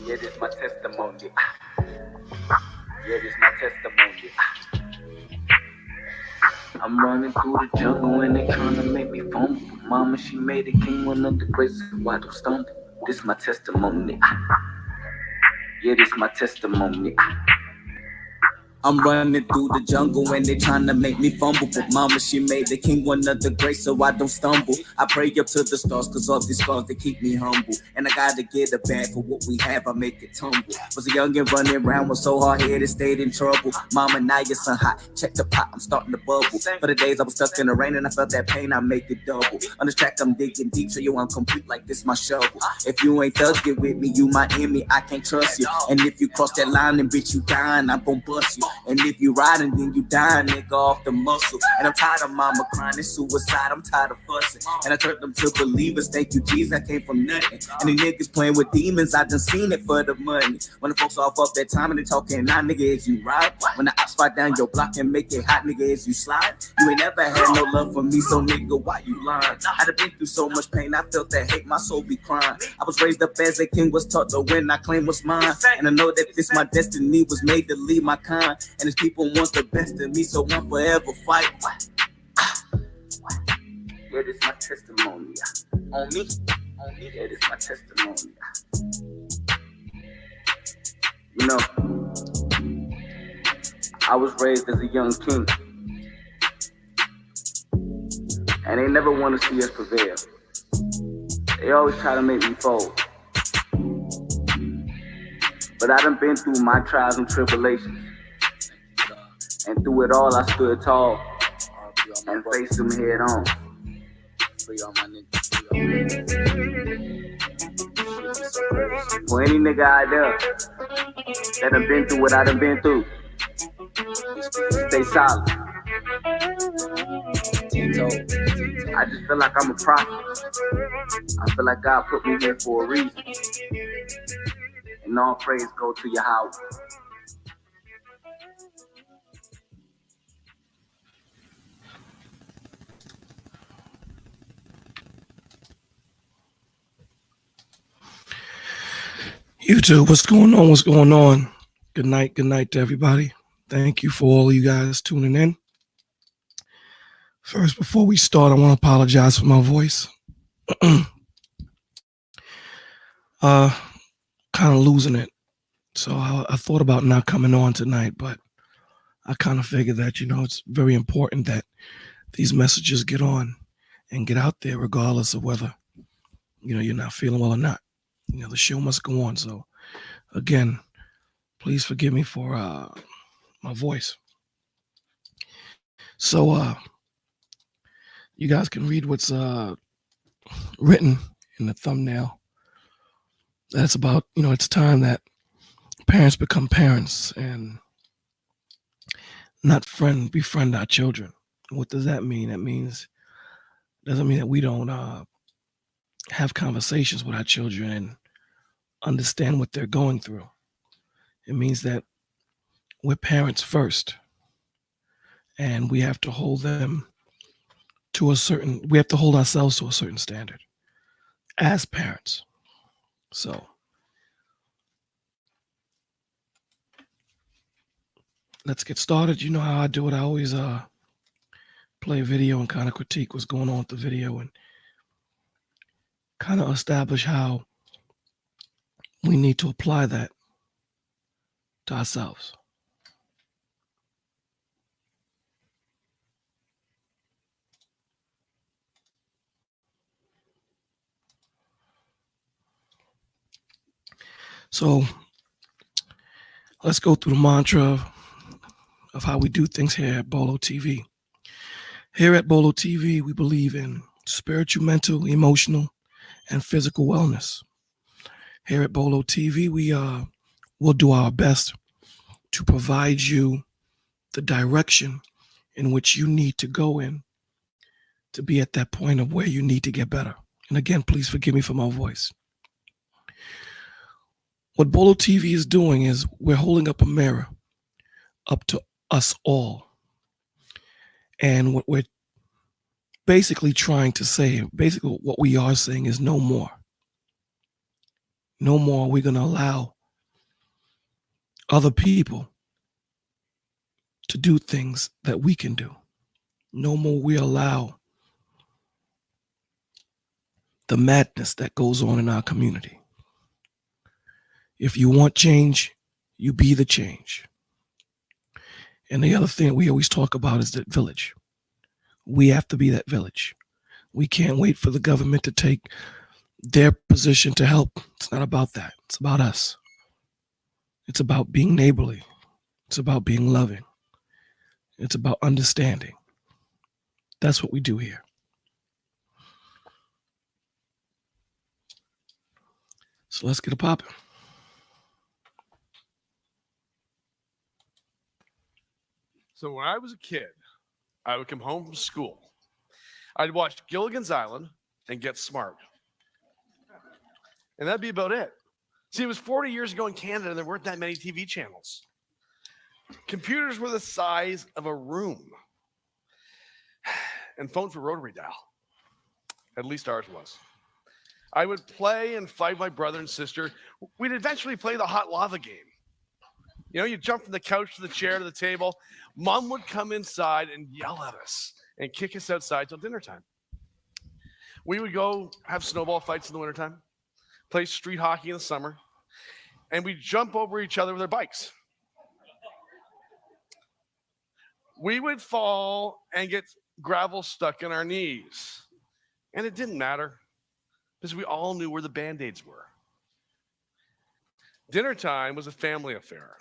Yeah, this my testimony. Yeah, this my testimony. I'm running through the jungle and they trying to make me fumble. Mama, she made a king one of the grace, so I don't stumble. This my testimony. Yeah, this my testimony. I'm running through the jungle and they trying to make me fumble. But mama, she made the king one of the grace, so I don't stumble. I pray up to the stars, cause all these scars, they keep me humble. And I gotta get a bag for what we have, I make it tumble. Was a youngin' running around, was so hard-headed, stayed in trouble. Mama, now you're sun hot, check the pot, I'm starting to bubble. For the days I was stuck in the rain and I felt that pain, I make it double. On this track, I'm digging deep, so I'm complete like this my shovel. If you ain't thuggin' with me, you my enemy, I can't trust you. And if you cross that line, then bitch, you dying, I'm gon' bust you. And if you riding, then you dying, nigga, off the muscle. And I'm tired of mama crying, it's suicide, I'm tired of fussing. And I turned them to believers, thank you, Jesus, I came from nothing. And the niggas playing with demons, I done seen it for the money. When the folks off up that time and they talking, nah, nigga, is you right? When the ops fight down your block and make it hot, nigga, is you slide? You ain't never had no love for me, so nigga, why you lying? I done been through so much pain, I felt that hate, my soul be crying. I was raised up as a king, was taught to win, I claim what's mine. And I know that this my destiny, was made to lead my kind. And these people want the best of me, so I'm forever fight. Yeah, this my testimony. On me, yeah, this my testimony. You know, I was raised as a young king, and they never want to see us prevail. They always try to make me fold. But I done been through my trials and tribulations. And through it all, I stood tall and faced them head on. For any nigga out there that done been through what I done been through, stay solid. I just feel like I'm a prophet. I feel like God put me here for a reason. And all praise go to Yahweh. YouTube, what's going on? What's going on? Good night to everybody. Thank you for all you guys tuning in. First, before we start, I want to apologize for my voice. Kind of losing it. So I thought about not coming on tonight, but I kind of figured that, it's very important that these messages get on and get out there regardless of whether, you're not feeling well or not. The show must go on. So, again, please forgive me for my voice. So, you guys can read what's written in the thumbnail. That's about, it's time that parents become parents and not befriend our children. What does that mean? That doesn't mean that we don't have conversations with our children and understand what they're going through. It means that we're parents first, and we have to hold them to we have to hold ourselves to a certain standard as parents. So let's get started. You know how I do it. I always play a video and kind of critique what's going on with the video and kind of establish how we need to apply that to ourselves. So let's go through the mantra of how we do things here at Bolo TV. Here at Bolo TV, we believe in spiritual, mental, emotional, and physical wellness. Here at Bolo TV, we'll do our best to provide you the direction in which you need to go in to be at that point of where you need to get better. And again, please forgive me for my voice. What Bolo TV is doing is we're holding up a mirror up to us all. And what we're basically trying to say, basically what we are saying is no more. No more are we going to allow other people to do things that we can do. No more we allow the madness that goes on in our community. If you want change, you be the change. And the other thing we always talk about is that village. We have to be that village. We can't wait for the government to take their position to help. It's not about that. It's about us. It's about being neighborly. It's about being loving. It's about understanding. That's what we do here. So let's get it popping. So when I was a kid, I would come home from school. I'd watch Gilligan's Island and Get Smart. And that'd be about it. See, it was 40 years ago in Canada, and there weren't that many TV channels. Computers were the size of a room. And phones were rotary dial. At least ours was. I would play and fight my brother and sister. We'd eventually play the hot lava game. You know, you jump from the couch to the chair to the table. Mom would come inside and yell at us and kick us outside till dinner time. We would go have snowball fights in the wintertime, play street hockey in the summer, and we'd jump over each other with our bikes. We would fall and get gravel stuck in our knees. And it didn't matter because we all knew where the Band-Aids were. Dinner time was a family affair.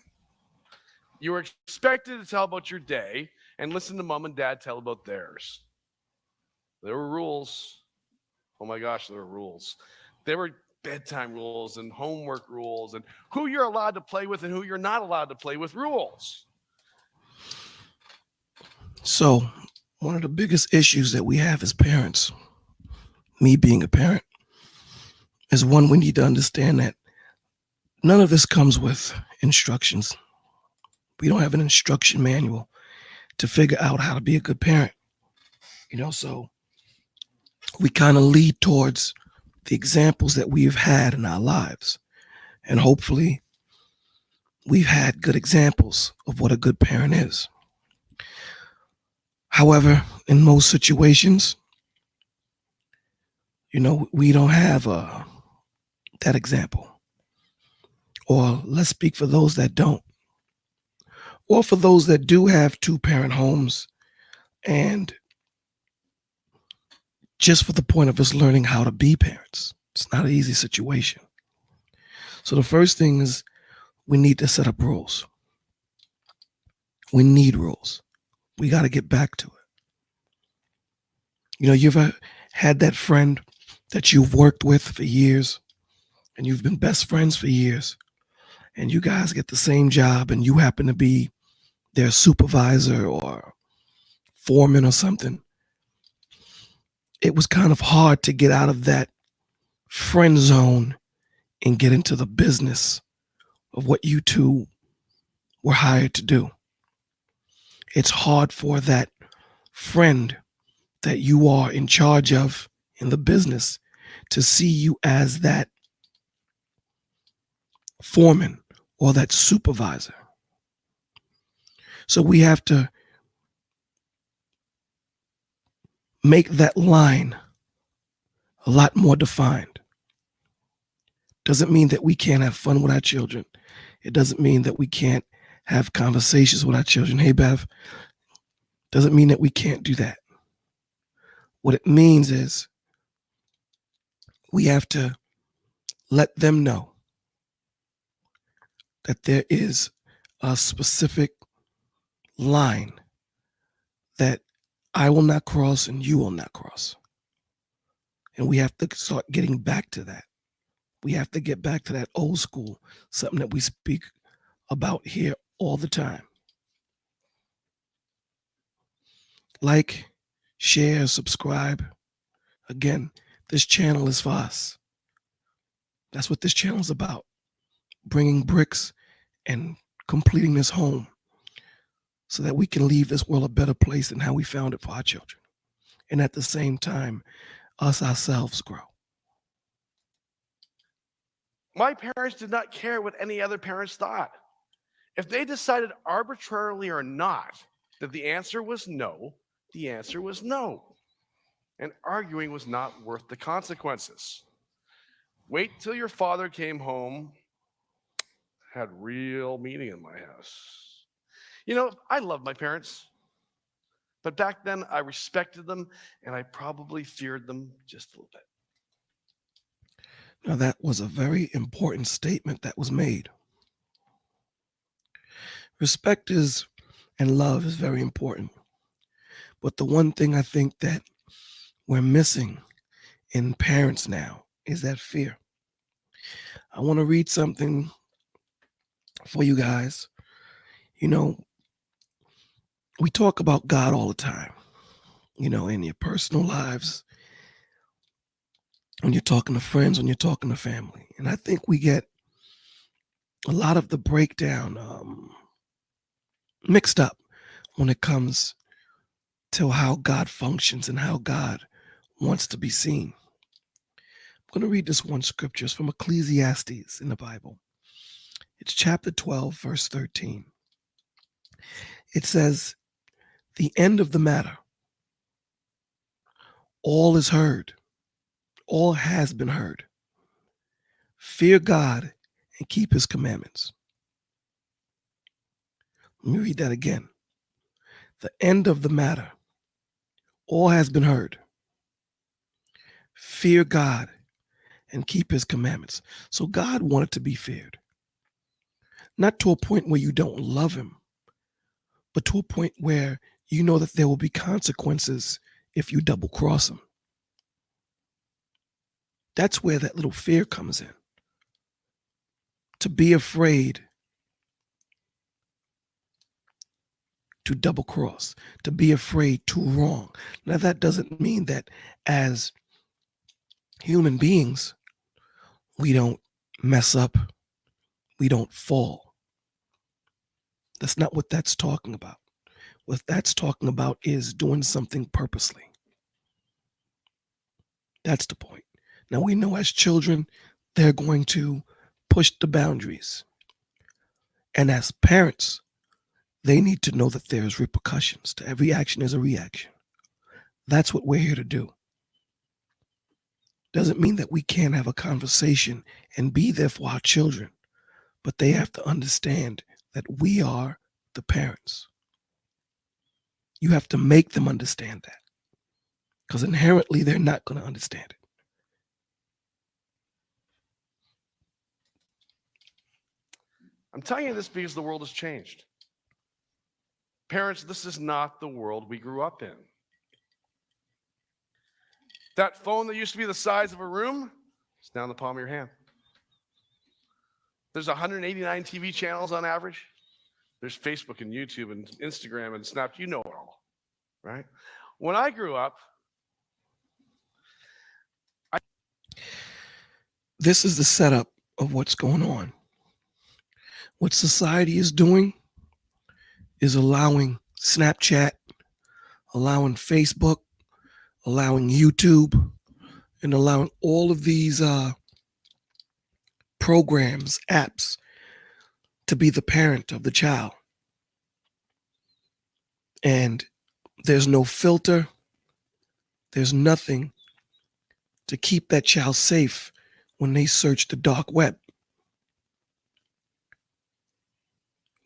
You were expected to tell about your day and listen to mom and dad tell about theirs. There were rules. Oh my gosh, there were rules. There were bedtime rules and homework rules and who you're allowed to play with and who you're not allowed to play with rules. So one of the biggest issues that we have as parents, me being a parent, is one, we need to understand that none of this comes with instructions. We don't have an instruction manual to figure out how to be a good parent. So we kind of lead towards the examples that we've had in our lives. And hopefully we've had good examples of what a good parent is. However, in most situations, we don't have that example. Or let's speak for those that don't. Or for those that do have two-parent homes, and just for the point of us learning how to be parents. It's not an easy situation. So the first thing is we need to set up rules. We need rules. We got to get back to it. You ever had that friend that you've worked with for years and you've been best friends for years, and you guys get the same job and you happen to be their supervisor or foreman or something? It was kind of hard to get out of that friend zone and get into the business of what you two were hired to do. It's hard for that friend that you are in charge of in the business to see you as that foreman or that supervisor. So we have to make that line a lot more defined. Doesn't mean that we can't have fun with our children. It doesn't mean that we can't have conversations with our children. Hey, Bev, doesn't mean that we can't do that. What it means is we have to let them know that there is a specific line that I will not cross and you will not cross. And we have to start getting back to that. We have to get back to that old school, something that we speak about here all the time. Like, share, subscribe. Again, this channel is for us. That's what this channel is about. Bringing bricks and completing this home so that we can leave this world a better place than how we found it for our children. and at the same time, us ourselves grow. My parents did not care what any other parents thought. If they decided arbitrarily or not that the answer was no, the answer was no. And arguing was not worth the consequences. Wait till your father came home, had real meaning in my house. You know, I love my parents, but back then I respected them and I probably feared them just a little bit. Now, that was a very important statement that was made. Respect is and love is very important. But the one thing I think that we're missing in parents now is that fear. I want to read something for you guys. You know, we talk about God all the time, in your personal lives, when you're talking to friends, when you're talking to family. And I think we get a lot of the breakdown mixed up when it comes to how God functions and how God wants to be seen. I'm going to read this one scripture. It's from Ecclesiastes in the Bible. It's chapter 12, verse 13. It says, "The end of the matter, all is heard, all has been heard. Fear God and keep his commandments." Let me read that again. The end of the matter, all has been heard. Fear God and keep his commandments. So God wanted to be feared. Not to a point where you don't love him, but to a point where you know that there will be consequences if you double cross him. That's where that little fear comes in. To be afraid to double cross, to be afraid to wrong. Now, that doesn't mean that as human beings, we don't mess up, we don't fall. That's not what that's talking about. What that's talking about is doing something purposely. That's the point. Now, we know as children, they're going to push the boundaries. And as parents, they need to know that there's repercussions. To every action is a reaction. That's what we're here to do. Doesn't mean that we can't have a conversation and be there for our children, but they have to understand that we are the parents. You have to make them understand that, because inherently they're not going to understand it. I'm telling you this because the world has changed. Parents, this is not the world we grew up in. That phone that used to be the size of a room is now in the palm of your hand. There's 189 TV channels on average. There's Facebook and YouTube and Instagram and Snap. You know it all, right? When I grew up, this is the setup of what's going on. What society is doing is allowing Snapchat, allowing Facebook, allowing YouTube, and allowing all of these programs, apps, to be the parent of the child. And there's no filter, there's nothing to keep that child safe when they search the dark web.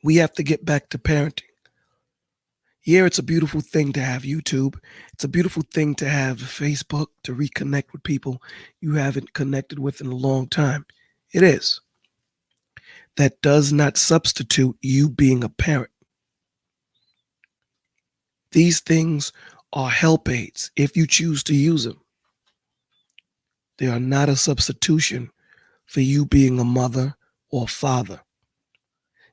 We have to get back to parenting. Yeah, it's a beautiful thing to have YouTube. It's a beautiful thing to have Facebook, to reconnect with people you haven't connected with in a long time. It is. That does not substitute you being a parent. These things are help aids if you choose to use them. They are not a substitution for you being a mother or father.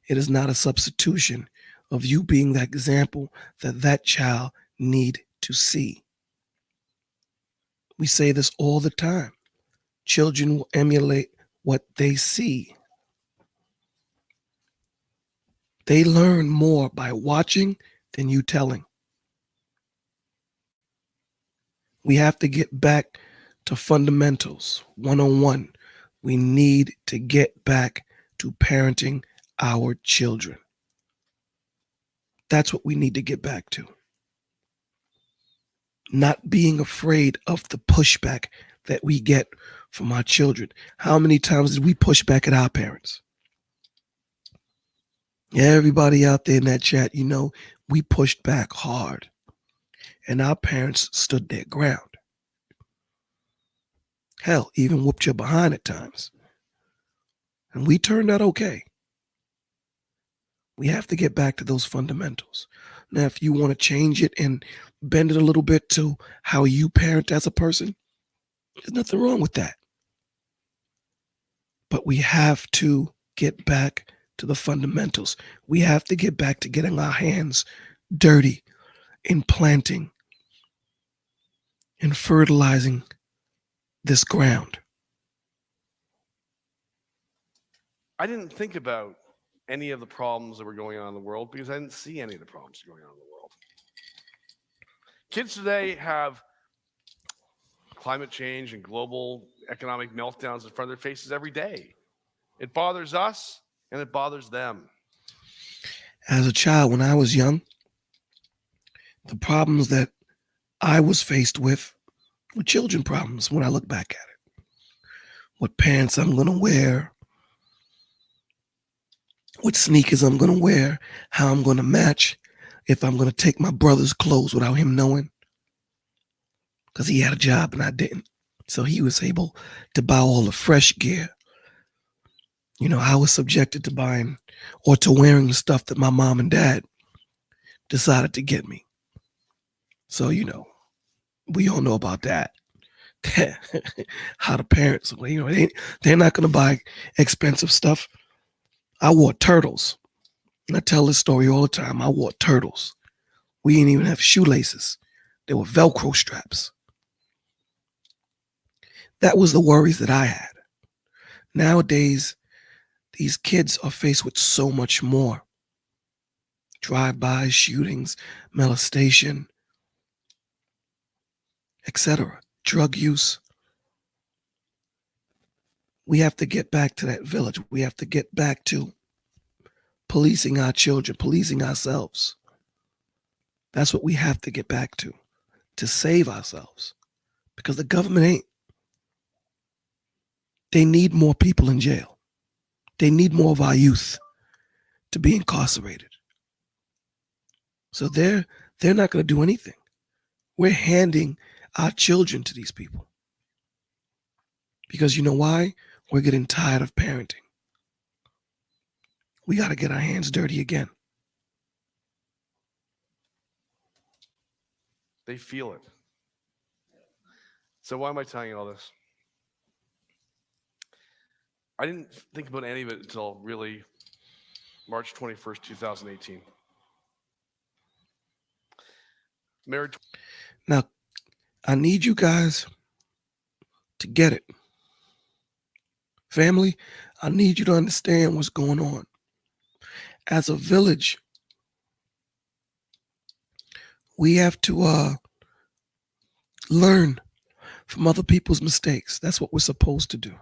It is not a substitution of you being the example that that child need to see. We say this all the time. Children will emulate what they see. They learn more by watching than you telling. We have to get back to fundamentals 101. We need to get back to parenting our children. That's what we need to get back to. Not being afraid of the pushback that we get from our children. How many times did we push back at our parents? Yeah, everybody out there in that chat, you know, we pushed back hard. And our parents stood their ground. Hell, even whooped your behind at times. And we turned out okay. We have to get back to those fundamentals. Now, if you want to change it and bend it a little bit to how you parent as a person, there's nothing wrong with that. But we have to get back to the fundamentals. We have to get back to getting our hands dirty in planting and fertilizing this ground. I didn't think about any of the problems that were going on in the world because I didn't see any of the problems going on in the world. Kids today have climate change and global economic meltdowns in front of their faces every day. It bothers us and it bothers them. As a child, when I was young, the problems that I was faced with were children problems when I look back at it. What pants I'm going to wear, what sneakers I'm going to wear, how I'm going to match, if I'm going to take my brother's clothes without him knowing, because he had a job and I didn't. So he was able to buy all the fresh gear. You know, I was subjected to buying or to wearing the stuff that my mom and dad decided to get me. So, you know, we all know about that. How the parents, you know, they're not going to buy expensive stuff. I wore turtles. And I tell this story all the time. I wore turtles. We didn't even have shoelaces. They were Velcro straps. That was the worries that I had. Nowadays, these kids are faced with so much more. Drive-bys, shootings, molestation, etc. Drug use. We have to get back to that village. We have to get back to policing our children, policing ourselves. That's what we have to get back to save ourselves. Because the government ain't. They need more people in jail. They need more of our youth to be incarcerated. So they're not going to do anything. We're handing our children to these people. Because you know why? We're getting tired of parenting. We got to get our hands dirty again. They feel it. So why am I telling you all this? I didn't think about any of it until really March 21st, 2018. Married. Now, I need you guys to get it. Family, I need you to understand what's going on. As a village, we have to learn from other people's mistakes. That's what we're supposed to do.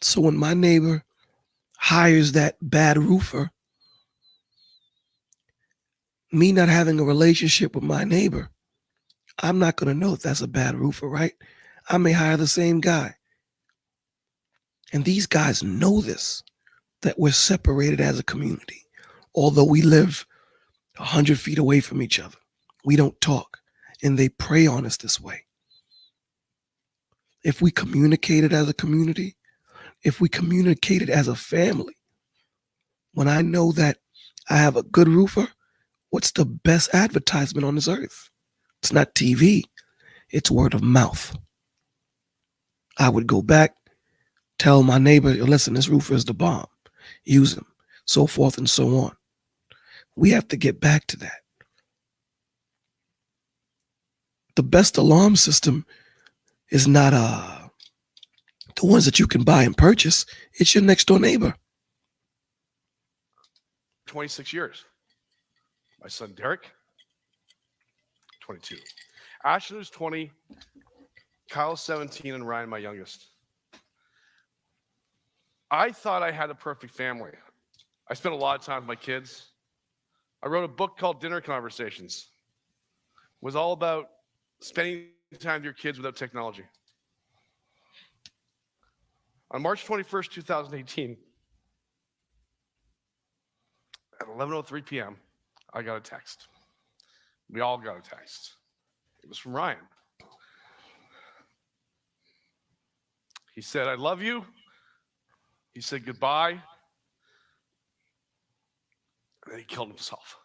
So when my neighbor hires that bad roofer, me not having a relationship with my neighbor, I'm not going to know if that's a bad roofer, right? I may hire the same guy. And these guys know this, that we're separated as a community. Although we live 100 feet away from each other, we don't talk, and they prey on us this way. If we communicated as a community, if we communicated as a family, when I know that I have a good roofer, what's the best advertisement on this earth? It's not TV, it's word of mouth. I would go back, tell my neighbor, listen, this roofer is the bomb. Use him, so forth and so on. We have to get back to that. The best alarm system is not the ones that you can buy and purchase. It's your next door neighbor. 26 years. My son Derek, 22. Ashton is 20, Kyle's 17, and Ryan, my youngest. I thought I had a perfect family. I spent a lot of time with my kids. I wrote a book called Dinner Conversations. It was all about spending time with your kids without technology. On March 21st, 2018, at 11:03 p.m., I got a text. We all got a text. It was from Ryan. He said, "I love you." He said goodbye. And then he killed himself.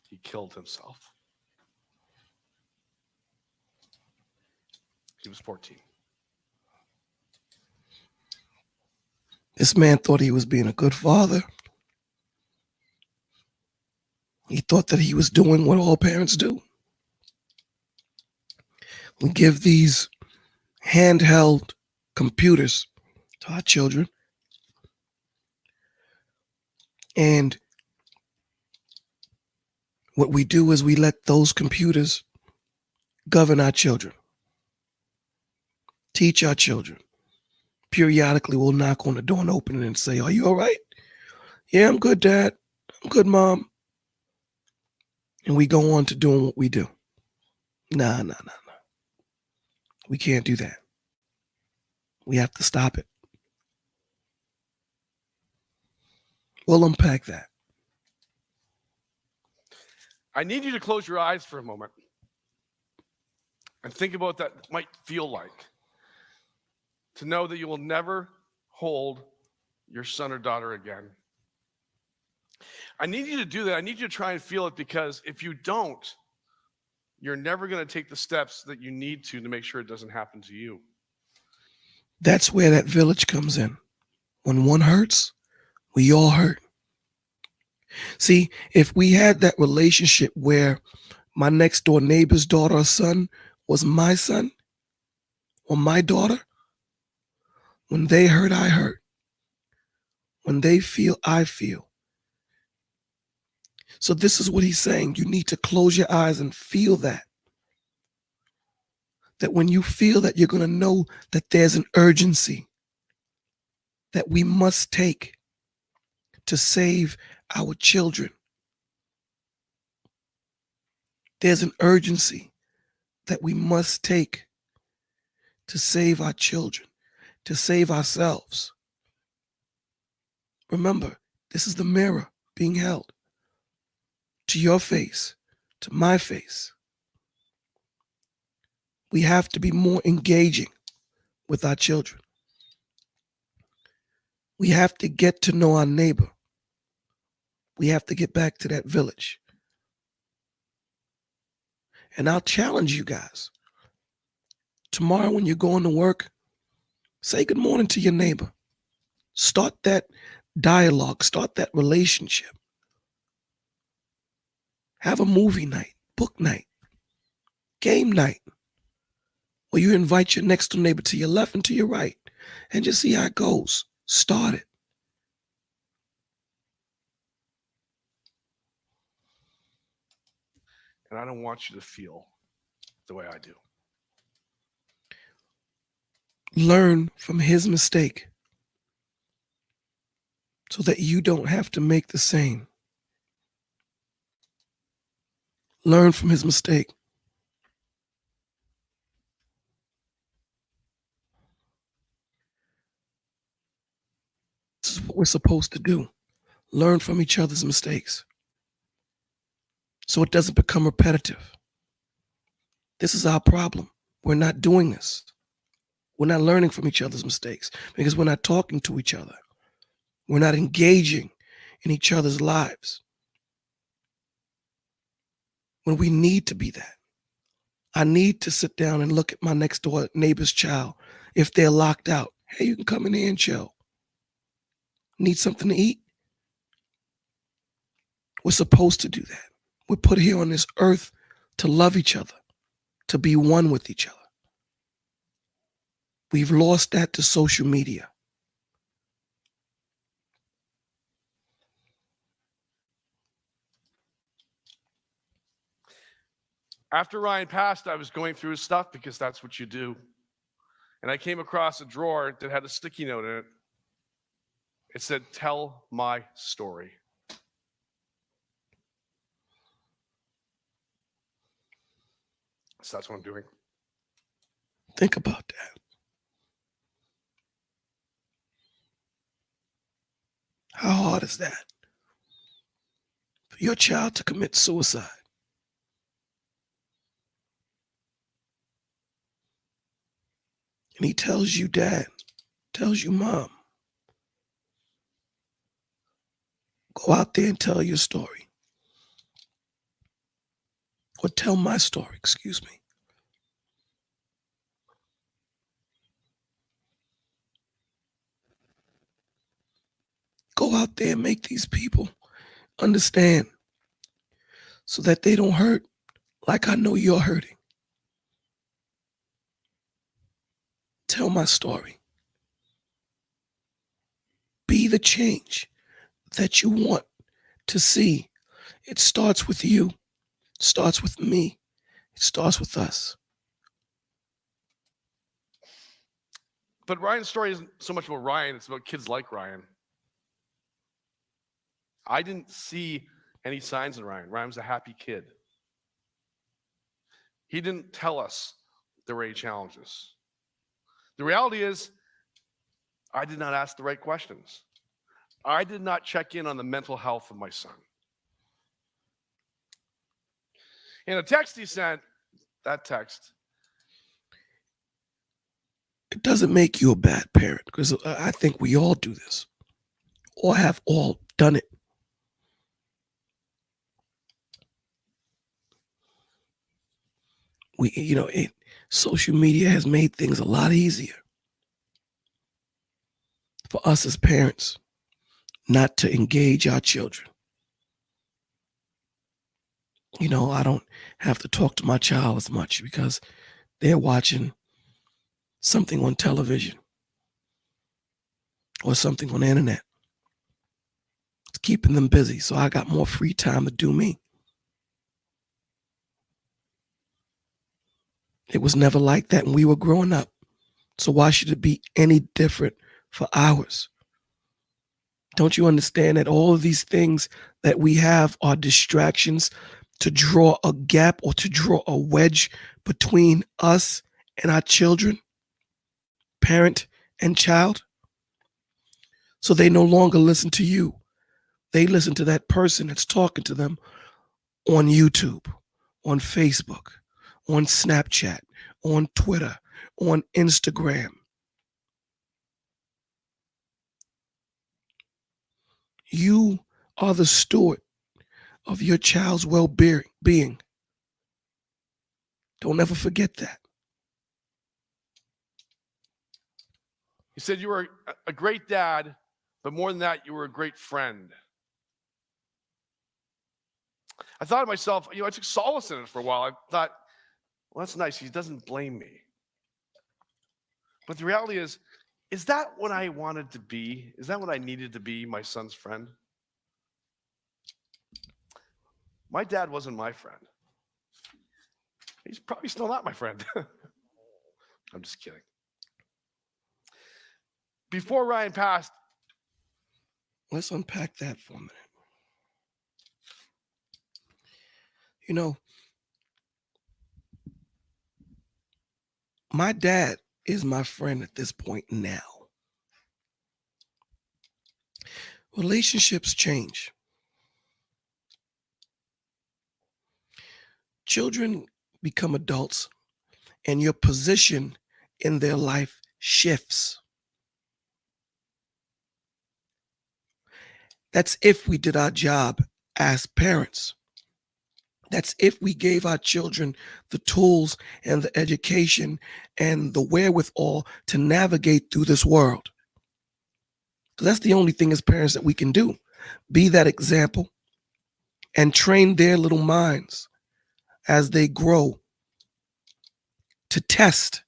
He killed himself. He was 14. This man thought he was being a good father. He thought that he was doing what all parents do. We give these handheld computers to our children, and what we do is we let those computers govern our children, teach our children. Periodically, we'll knock on the door and open it and say, "Are you all right?" "Yeah, I'm good, Dad. I'm good, Mom." And we go on to doing what we do. Nah. We can't do that. We have to stop it. We'll unpack that. I need you to close your eyes for a moment and think about what that might feel like to know that you will never hold your son or daughter again. I need you to do that. I need you to try and feel it, because if you don't, you're never going to take the steps that you need to make sure it doesn't happen to you. That's where that village comes in. When one hurts, we all hurt. See, if we had that relationship where my next door neighbor's daughter or son was my son or my daughter, when they hurt, I hurt. When they feel, I feel. So this is what he's saying. You need to close your eyes and feel that. That when you feel that, you're going to know that there's an urgency that we must take to save our children. There's an urgency that we must take to save our children, to save ourselves. Remember, this is the mirror being held to your face, to my face. We have to be more engaging with our children. We have to get to know our neighbor. We have to get back to that village. And I'll challenge you guys. Tomorrow when you're going to work, say good morning to your neighbor. Start that dialogue. Start that relationship. Have a movie night, book night, game night, where you invite your next door neighbor to your left and to your right and just see how it goes. Start it. And I don't want you to feel the way I do. Learn from his mistake so that you don't have to make the same. Learn from his mistake. This is what we're supposed to do. Learn from each other's mistakes so it doesn't become repetitive. This is our problem. We're not doing this. We're not learning from each other's mistakes because we're not talking to each other. We're not engaging in each other's lives when we need to be that. I need to sit down and look at my next door neighbor's child. If they're locked out, hey, you can come in here and chill. Need something to eat? We're supposed to do that. We're put here on this earth to love each other, to be one with each other. We've lost that to social media. After Ryan passed, I was going through his stuff because that's what you do. And I came across a drawer that had a sticky note in it. It said, "Tell my story." So that's what I'm doing. Think about that. How hard is that? For your child to commit suicide. And he tells you, Dad, tells you, Mom, go out there and tell your story. Or tell my story, excuse me. Go out there and make these people understand so that they don't hurt like I know you're hurting. Tell my story. Be the change that you want to see. It starts with you. It starts with me. It starts with us. But Ryan's story isn't so much about Ryan, it's about kids like Ryan. I didn't see any signs in Ryan. Ryan was a happy kid. He didn't tell us there were any challenges. The reality is, I did not ask the right questions. I did not check in on the mental health of my son. In a text he sent, that text, It doesn't make you a bad parent, because I think we all do this, or have all done it. Social media has made things a lot easier for us as parents not to engage our children. I don't have to talk to my child as much because they're watching something on television or something on the internet. It's keeping them busy, so I got more free time to do me. It was never like that when we were growing up. So why should it be any different for ours? Don't you understand that all of these things that we have are distractions to draw a gap or to draw a wedge between us and our children, parent and child? So they no longer listen to you. They listen to that person that's talking to them on YouTube, on Facebook, on Snapchat, on Twitter, on Instagram. You are the steward of your child's well-being. Don't ever forget that. he said you were a great dad, but more than that, you were a great friend. I thought to myself, I took solace in it for a while. I thought, well, that's nice. He doesn't blame me. But the reality is that what I wanted to be? Is that what I needed to be, my son's friend? My dad wasn't my friend. He's probably still not my friend. I'm just kidding. Before Ryan passed, let's unpack that for a minute. My dad is my friend at this point now. Relationships change. Children become adults, and your position in their life shifts. That's if we did our job as parents. That's if we gave our children the tools and the education and the wherewithal to navigate through this world. Because that's the only thing as parents that we can do. Be that example and train their little minds as they grow to test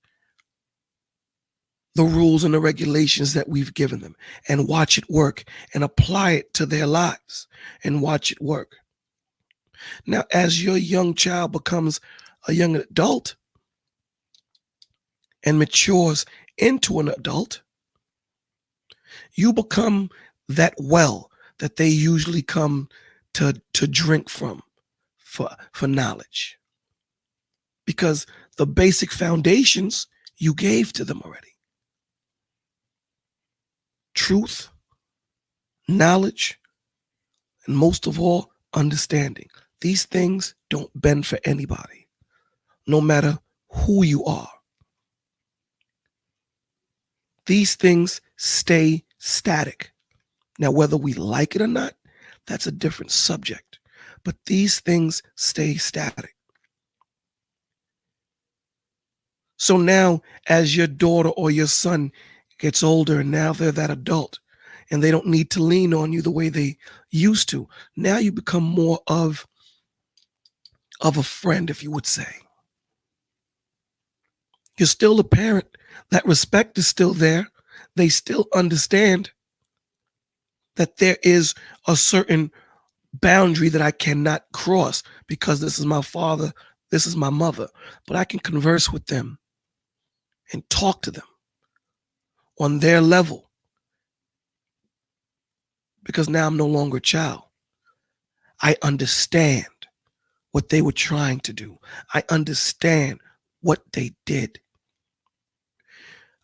the rules and the regulations that we've given them and watch it work and apply it to their lives and watch it work. Now, as your young child becomes a young adult and matures into an adult, you become that well that they usually come to drink from for knowledge. Because the basic foundations you gave to them already. Truth, knowledge, and most of all, understanding. These things don't bend for anybody, no matter who you are. These things stay static. Now, whether we like it or not, that's a different subject. But these things stay static. So now, as your daughter or your son gets older and now they're that adult and they don't need to lean on you the way they used to, now you become more of a friend, if you would say. You're still a parent. That respect is still there. They still understand that there is a certain boundary that I cannot cross because this is my father, this is my mother. But I can converse with them and talk to them on their level because now I'm no longer a child. I understand what they were trying to do. I understand what they did.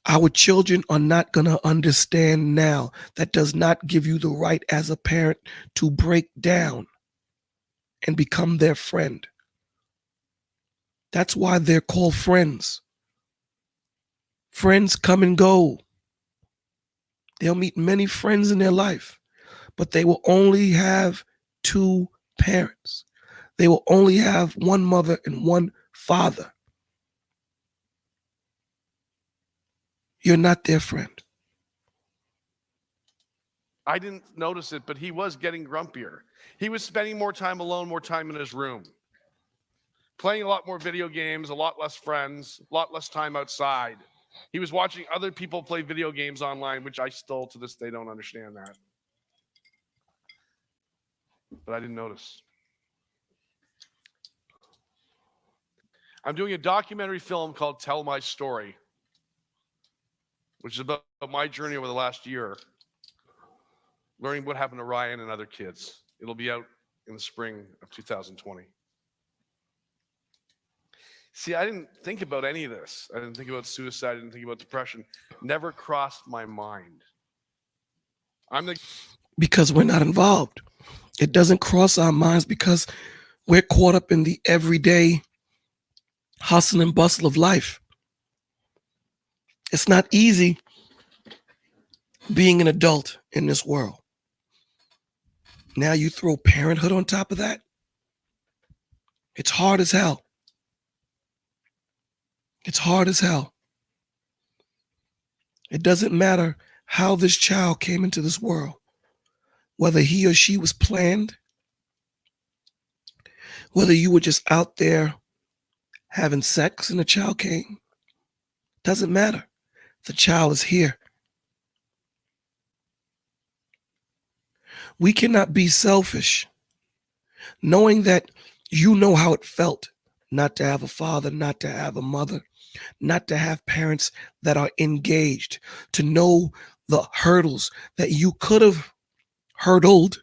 Our children are not going to understand now. That does not give you the right as a parent to break down and become their friend. That's why they're called friends. Friends come and go. They'll meet many friends in their life, but they will only have two parents. They will only have one mother and one father. You're not their friend. I didn't notice it, but he was getting grumpier. He was spending more time alone, more time in his room, playing a lot more video games, a lot less friends, a lot less time outside. He was watching other people play video games online, which I still to this day don't understand that. But I didn't notice. I'm doing a documentary film called Tell My Story, which is about my journey over the last year, learning what happened to Ryan and other kids. It'll be out in the spring of 2020. See, I didn't think about any of this. I didn't think about suicide. I didn't think about depression. Never crossed my mind. Because we're not involved. It doesn't cross our minds because we're caught up in the everyday hustle and bustle of life. It's not easy being an adult in this world. Now you throw parenthood on top of that. It's hard as hell. It's hard as hell. It doesn't matter how this child came into this world, whether he or she was planned, whether you were just out there having sex and the child came. Doesn't matter. The child is here. We cannot be selfish, knowing that you know how it felt not to have a father, not to have a mother, not to have parents that are engaged, to know the hurdles that you could have hurdled,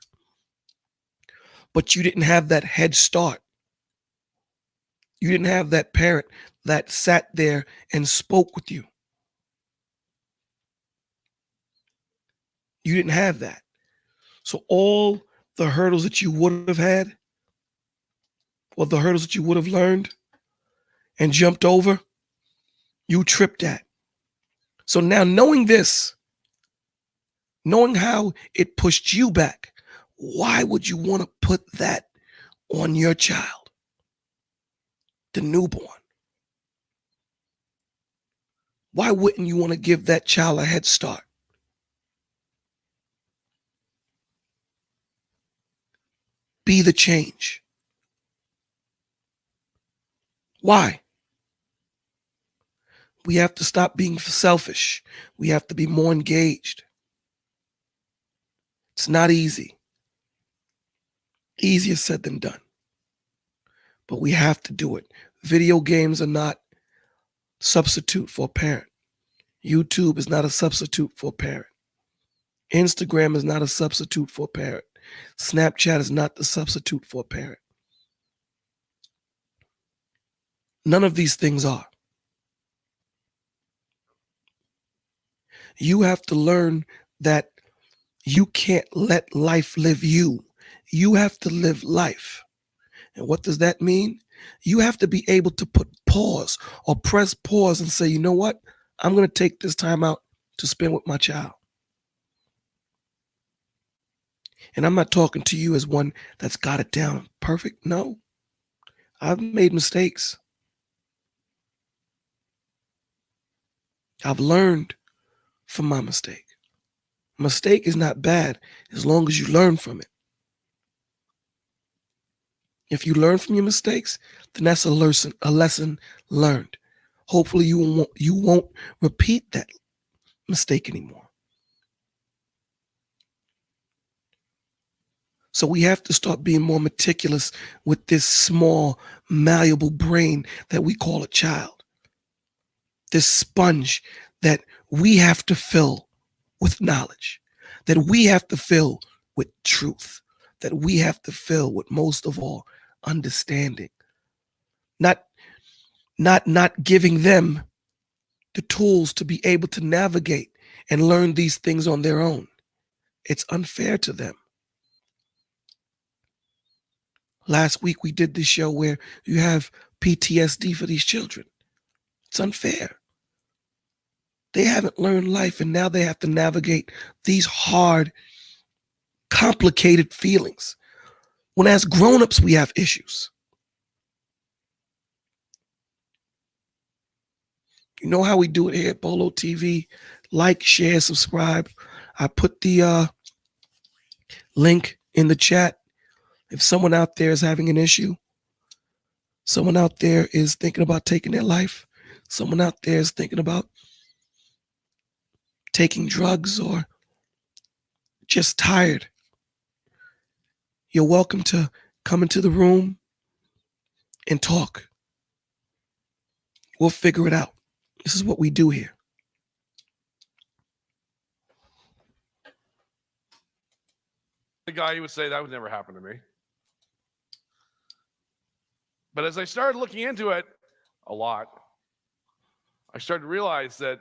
but you didn't have that head start. You didn't have that parent that sat there and spoke with you. You didn't have that. So all the hurdles that you would have had, or the hurdles that you would have learned and jumped over, you tripped at. So now knowing this, knowing how it pushed you back, why would you want to put that on your child, the newborn? Why wouldn't you want to give that child a head start? Be the change. Why? We have to stop being selfish. We have to be more engaged. It's not easy. Easier said than done. But we have to do it. Video games are not substitute for a parent. YouTube is not a substitute for a parent. Instagram is not a substitute for a parent. Snapchat is not the substitute for a parent. None of these things are. You have to learn that you can't let life live you. You have to live life. And what does that mean? You have to be able to put pause or press pause and say, you know what? I'm going to take this time out to spend with my child. And I'm not talking to you as one that's got it down perfect. No, I've made mistakes. I've learned from my mistake. Mistake is not bad as long as you learn from it. If you learn from your mistakes, then that's a lesson learned. Hopefully you won't repeat that mistake anymore. So we have to start being more meticulous with this small, malleable brain that we call a child. This sponge that we have to fill with knowledge, that we have to fill with truth, that we have to fill with, most of all, understanding. Not giving them the tools to be able to navigate and learn these things on their own. It's unfair to them. Last week we did this show where you have PTSD for these children. It's unfair. They haven't learned life, and now they have to navigate these hard, complicated feelings. When as grown-ups we have issues. You know how we do it here at Bolo TV? Like, share, subscribe. I put the link in the chat. If someone out there is having an issue, someone out there is thinking about taking their life, someone out there is thinking about taking drugs or just tired, you're welcome to come into the room and talk. We'll figure it out. This is what we do here. The guy who would say that would never happen to me. But as I started looking into it a lot, I started to realize that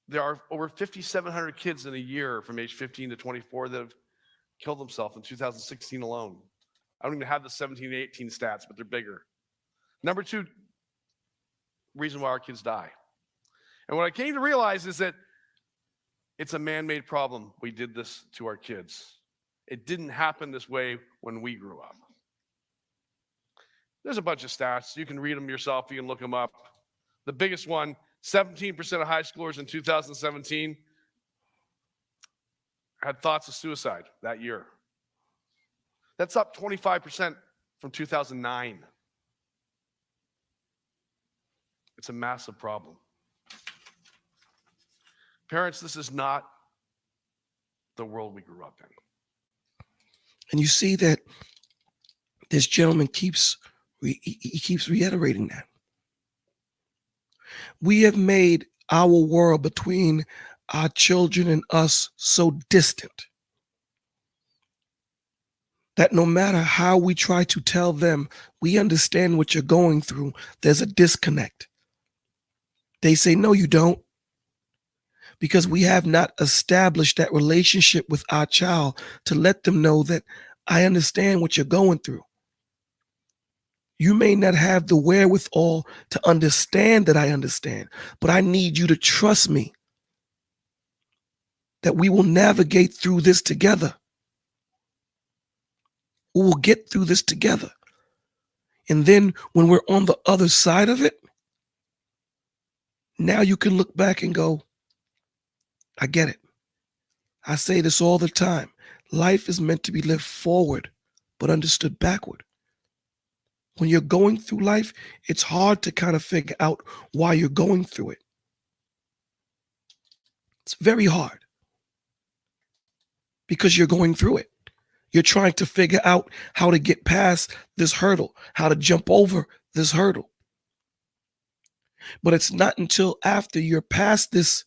there are over 5,700 kids in a year from age 15 to 24 that have killed themselves in 2016 alone. I don't even have the 17 and 18 stats, but they're bigger. Number two reason why our kids die. And what I came to realize is that it's a man-made problem. We did this to our kids. It didn't happen this way when we grew up. There's a bunch of stats. You can read them yourself. You can look them up. The biggest one, 17% of high schoolers in 2017 had thoughts of suicide that year. That's up 25% from 2009. It's a massive problem. Parents, this is not the world we grew up in. And you see that this gentleman keeps reiterating that. We have made our world between our children and us so distant that no matter how we try to tell them we understand what you're going through, there's a disconnect. They say, no, you don't. Because we have not established that relationship with our child to let them know that I understand what you're going through. You may not have the wherewithal to understand that I understand, but I need you to trust me that we will navigate through this together. We will get through this together. And then when we're on the other side of it, now you can look back and go, I get it. I say this all the time. Life is meant to be lived forward, but understood backward. When you're going through life, it's hard to kind of figure out why you're going through it. It's very hard because you're going through it. You're trying to figure out how to get past this hurdle, how to jump over this hurdle. But it's not until after you're past this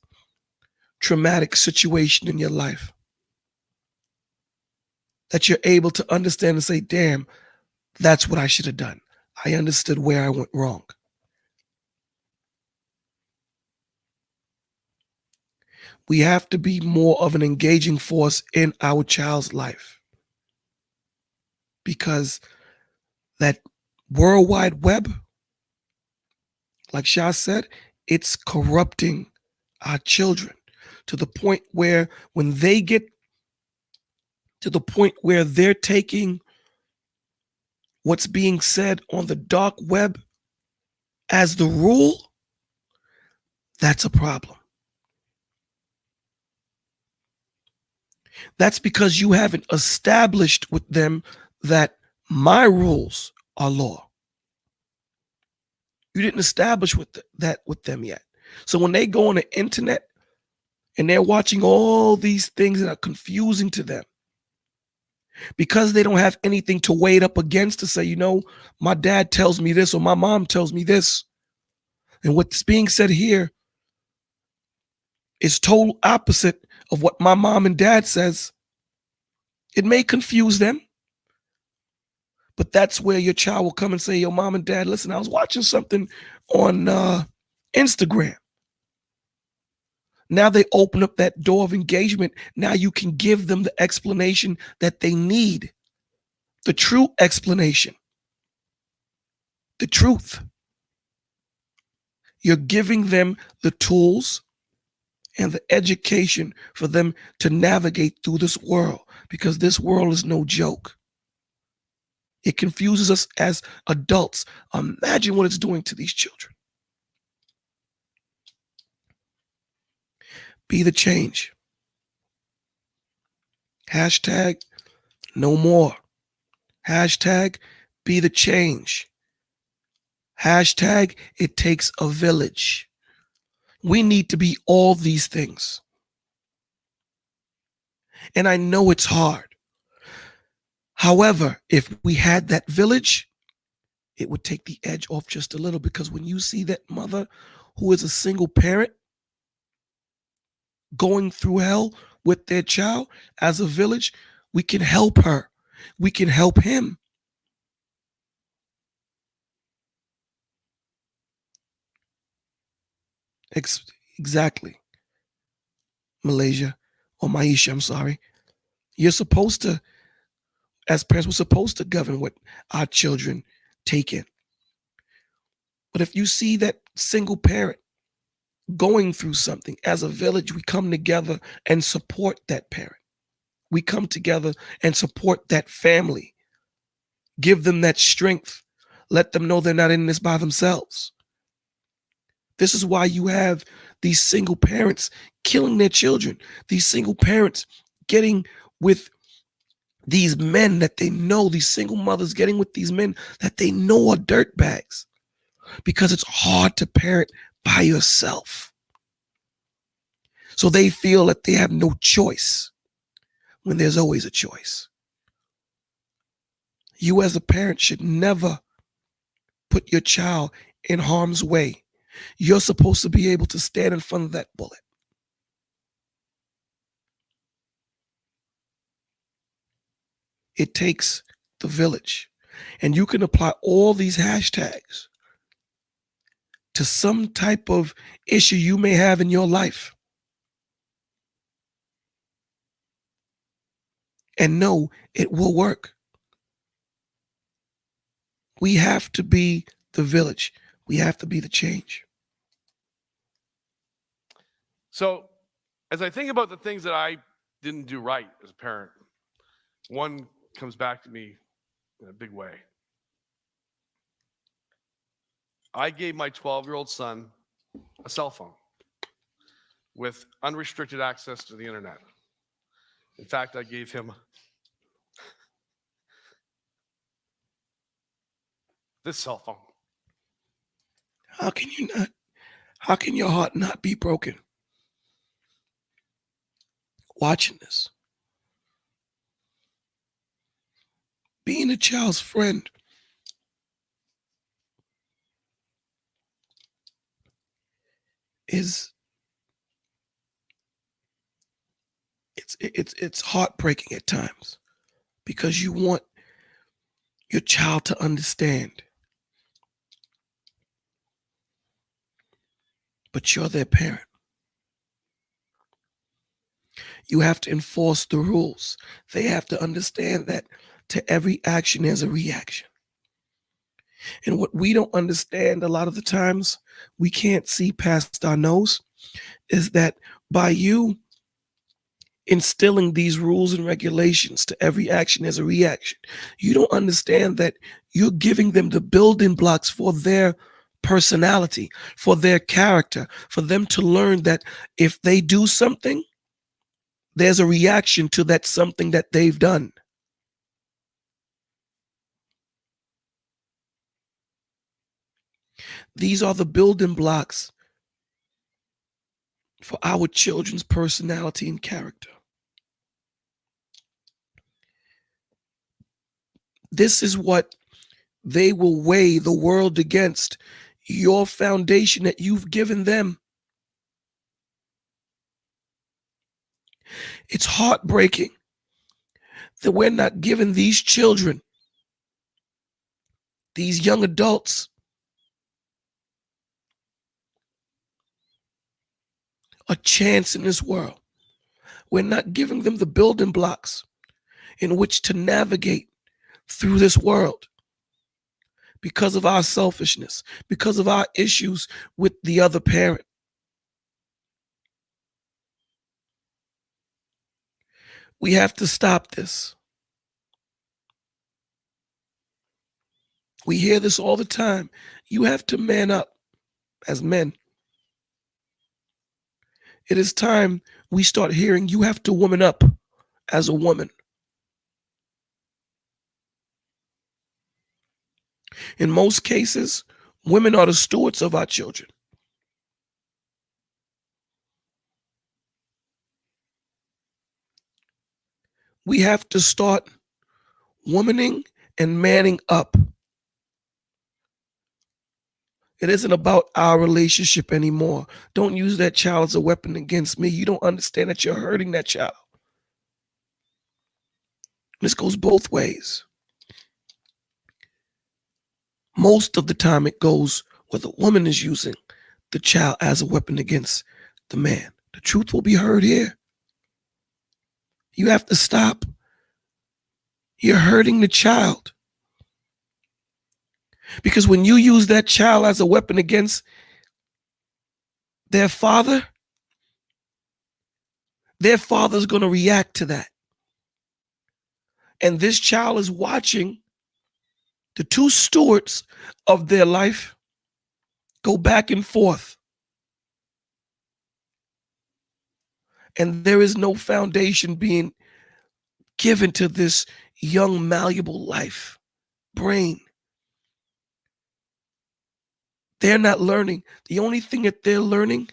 traumatic situation in your life that you're able to understand and say, damn, that's what I should have done. I understood where I went wrong. We have to be more of an engaging force in our child's life, because that World Wide Web, like Shah said, it's corrupting our children to the point where when they get to the point where they're taking what's being said on the dark web as the rule, that's a problem. That's because you haven't established with them that my rules are law. You didn't establish that with them yet. So when they go on the internet and they're watching all these things that are confusing to them, because they don't have anything to weigh it up against to say, you know, my dad tells me this or my mom tells me this, and what's being said here is total opposite of what my mom and dad says, it may confuse them. But that's where your child will come and say, yo, mom and dad, listen, I was watching something on Instagram. Now they open up that door of engagement. Now you can give them the explanation that they need, the true explanation, the truth. You're giving them the tools and the education for them to navigate through this world, because this world is no joke. It confuses us as adults. Imagine what it's doing to these children. Be the change. Hashtag no more. Hashtag be the change. Hashtag it takes a village. We need to be all these things. And I know it's hard. However, if we had that village, it would take the edge off just a little, because when you see that mother who is a single parent going through hell with their child, as a village, we can help her. We can help him. Exactly. Malaysia, or Maisha, I'm sorry. You're supposed to, as parents, we're supposed to govern what our children take in. But if you see that single parent going through something, as a village, we come together and support that parent. We come together and support that family. Give them that strength. Let them know they're not in this by themselves. This is why you have these single parents killing their children. These single parents getting with these men that they know, these single mothers getting with these men that they know are dirtbags, because it's hard to parent by yourself. So they feel that they have no choice when there's always a choice. You as a parent should never put your child in harm's way. You're supposed to be able to stand in front of that bullet. It takes the village. And you can apply all these hashtags to some type of issue you may have in your life. And know it will work. We have to be the village. We have to be the change. So, as I think about the things that I didn't do right as a parent, one comes back to me in a big way. I gave my 12-year-old son a cell phone with unrestricted access to the internet. In fact, I gave him this cell phone. How can your heart not be broken watching this? being a child's friend is it's heartbreaking at times, because you want your child to understand, but you're their parent. You have to enforce the rules. They have to understand that to every action there's a reaction. And what we don't understand a lot of the times, we can't see past our nose, is that by you instilling these rules and regulations, to every action there's a reaction, you don't understand that you're giving them the building blocks for their personality, for their character, for them to learn that if they do something, there's a reaction to that something that they've done. These are the building blocks for our children's personality and character. This is what they will weigh the world against, your foundation that you've given them. It's heartbreaking that we're not giving these children, these young adults, a chance in this world. We're not giving them the building blocks in which to navigate through this world because of our selfishness, because of our issues with the other parent. We have to stop this. We hear this all the time. You have to man up as men. It is time we start hearing you have to woman up as a woman. In most cases, women are the stewards of our children. We have to start womaning and manning up. It isn't about our relationship anymore. Don't use that child as a weapon against me. You don't understand that you're hurting that child. This goes both ways. Most of the time it goes where the woman is using the child as a weapon against the man. The truth will be heard here. You have to stop. You're hurting the child. Because when you use that child as a weapon against their father's going to react to that. And this child is watching the two stewards of their life go back and forth. And there is no foundation being given to this young, malleable life, brain. They're not learning. The only thing that they're learning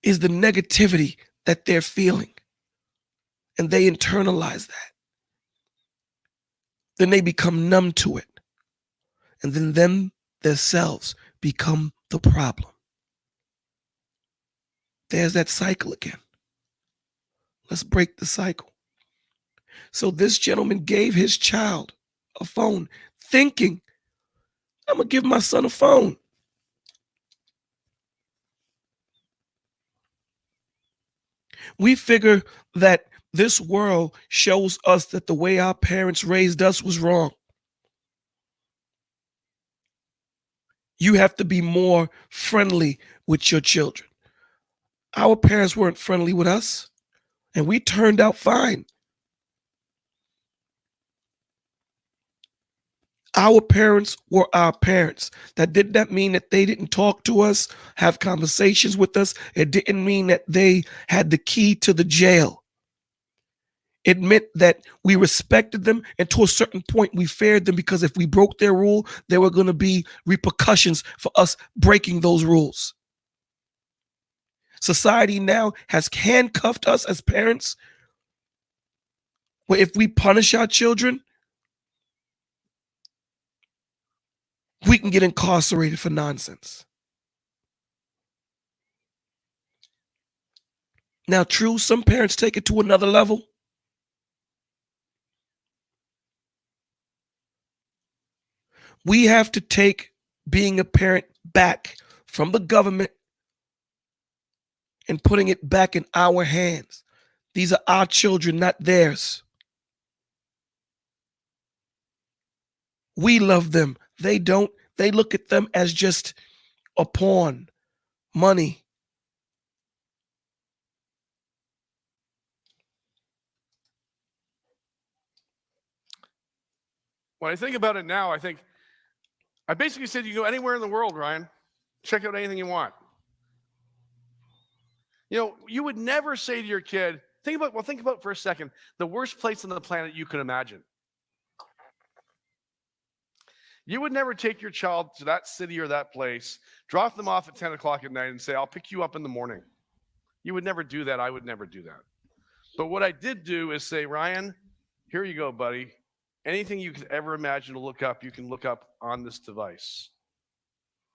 is the negativity that they're feeling. And they internalize that. Then they become numb to it. And then them themselves become the problem. There's that cycle again. Let's break the cycle. So this gentleman gave his child a phone, thinking, I'm going to give my son a phone. We figure that this world shows us that the way our parents raised us was wrong. You have to be more friendly with your children. Our parents weren't friendly with us, and we turned out fine. Our parents were our parents. That did not mean that they didn't talk to us, have conversations with us. It didn't mean that they had the key to the jail. It meant that we respected them, and to a certain point we feared them, because if we broke their rule, there were going to be repercussions for us breaking those rules. Society now has handcuffed us as parents where if we punish our children, we can get incarcerated for nonsense. Now, true, some parents take it to another level. We have to take being a parent back from the government and putting it back in our hands. These are our children, not theirs. We love them. They don't. They look at them as just a pawn, money. When I think about it now, I basically said you can go anywhere in the world, Ryan. Check out anything you want. You know, you would never say to your kid, think about for a second, the worst place on the planet you can imagine. You would never take your child to that city or that place, drop them off at 10 o'clock at night and say, I'll pick you up in the morning. You would never do that. I would never do that. But what I did do is say, Ryan, here you go, buddy. Anything you could ever imagine to look up, you can look up on this device.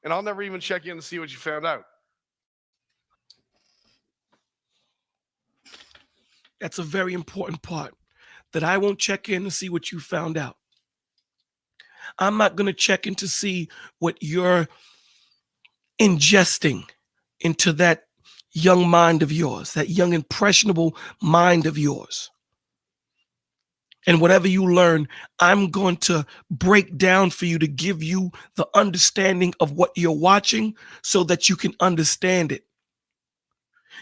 And I'll never even check in to see what you found out. That's a very important part, that I won't check in to see what you found out. I'm not going to check in to see what you're ingesting into that young mind of yours, that young impressionable mind of yours. And whatever you learn, I'm going to break down for you to give you the understanding of what you're watching so that you can understand it.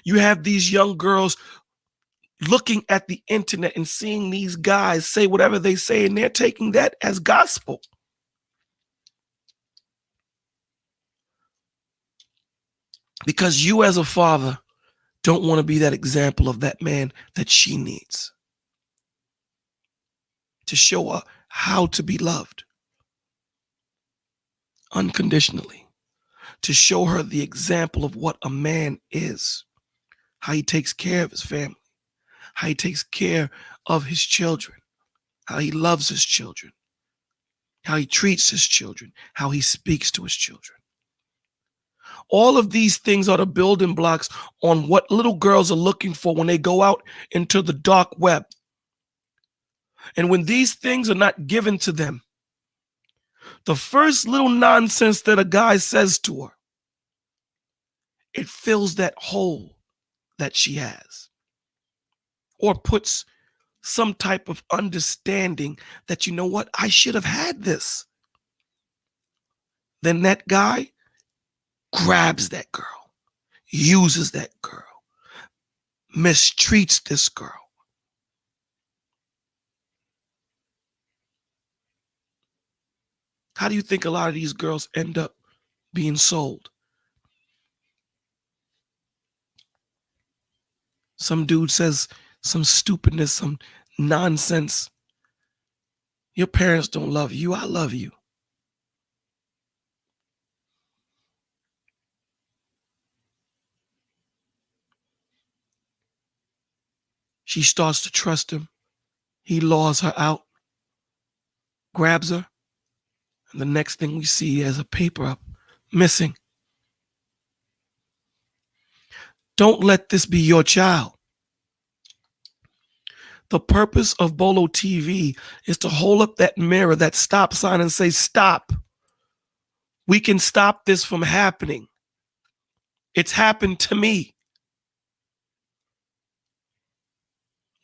You have these young girls looking at the internet and seeing these guys say whatever they say, and they're taking that as gospel. Because you as a father don't want to be that example of that man that she needs to show her how to be loved unconditionally, to show her the example of what a man is, how he takes care of his family, how he takes care of his children, how he loves his children, how he treats his children, how he speaks to his children. All of these things are the building blocks on what little girls are looking for when they go out into the dark web. And when these things are not given to them, the first little nonsense that a guy says to her, it fills that hole that she has, or puts some type of understanding that, you know what, I should have had this. Then that guy grabs that girl, uses that girl, mistreats this girl. How do you think a lot of these girls end up being sold? Some dude says some stupidness, some nonsense. Your parents don't love you. I love you. She starts to trust him. He lures her out, grabs her, and the next thing we see is a paper up, missing. Don't let this be your child. The purpose of Bolo TV is to hold up that mirror, that stop sign, and say, stop. We can stop this from happening. It's happened to me.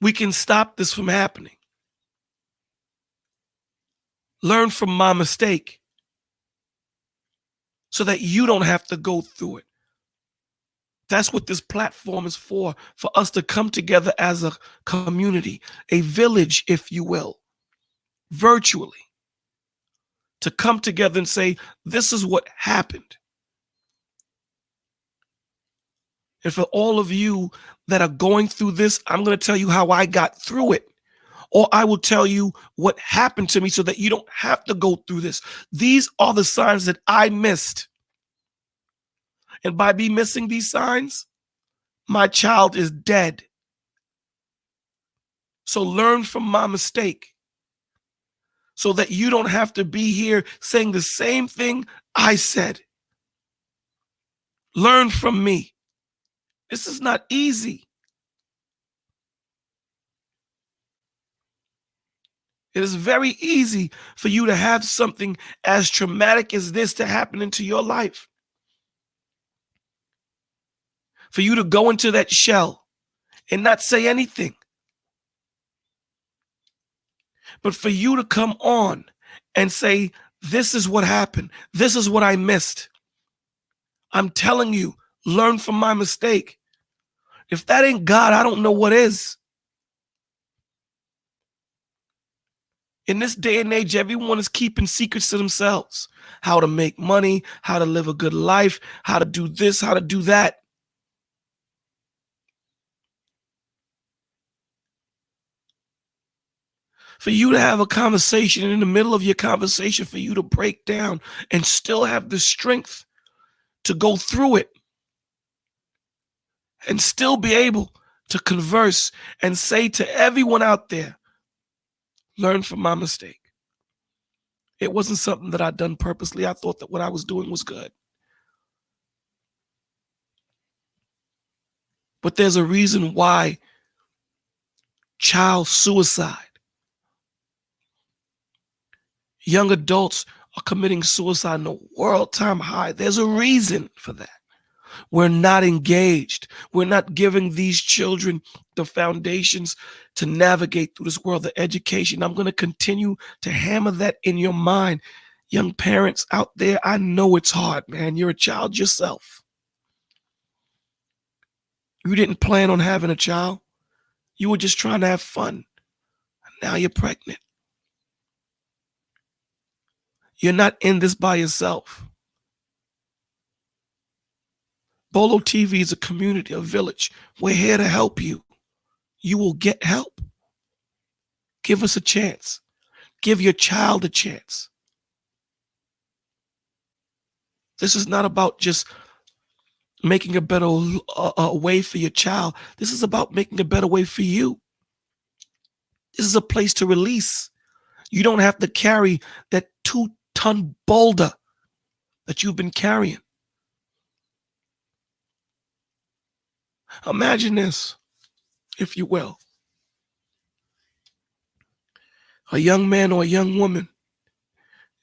We can stop this from happening. Learn from my mistake so that you don't have to go through it. That's what this platform is for us to come together as a community, a village, if you will, virtually, to come together and say, this is what happened. And for all of you that are going through this, I'm going to tell you how I got through it. Or I will tell you what happened to me so that you don't have to go through this. These are the signs that I missed. And by me missing these signs, my child is dead. So learn from my mistake so that you don't have to be here saying the same thing I said. Learn from me. This is not easy. It is very easy for you to have something as traumatic as this to happen into your life. For you to go into that shell and not say anything. But for you to come on and say, this is what happened. This is what I missed. I'm telling you, learn from my mistake. If that ain't God, I don't know what is. In this day and age, everyone is keeping secrets to themselves. How to make money, how to live a good life, how to do this, how to do that. For you to have a conversation, and in the middle of your conversation, for you to break down and still have the strength to go through it and still be able to converse and say to everyone out there, learn from my mistake. It wasn't something that I'd done purposely. I thought that what I was doing was good. But there's a reason why child suicide, young adults are committing suicide in a world-time high. There's a reason for that. We're not engaged. We're not giving these children the foundations to navigate through this world, the education. I'm going to continue to hammer that in your mind. Young parents out there, I know it's hard, man. You're a child yourself. You didn't plan on having a child. You were just trying to have fun. Now you're pregnant. You're not in this by yourself. Bolo TV is a community, a village. We're here to help you. You will get help. Give us a chance. Give your child a chance. This is not about just making a better way for your child. This is about making a better way for you. This is a place to release. You don't have to carry that 2-ton boulder that you've been carrying. Imagine this, if you will. A young man or a young woman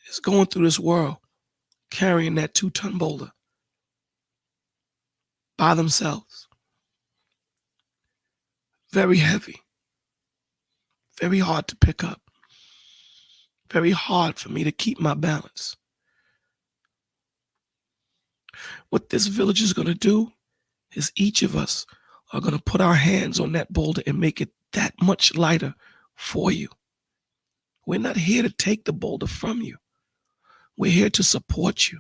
is going through this world carrying that 2-ton boulder by themselves. Very heavy. Very hard to pick up. Very hard for me to keep my balance. What this village is going to do is each of us are going to put our hands on that boulder and make it that much lighter for you. We're not here to take the boulder from you. We're here to support you.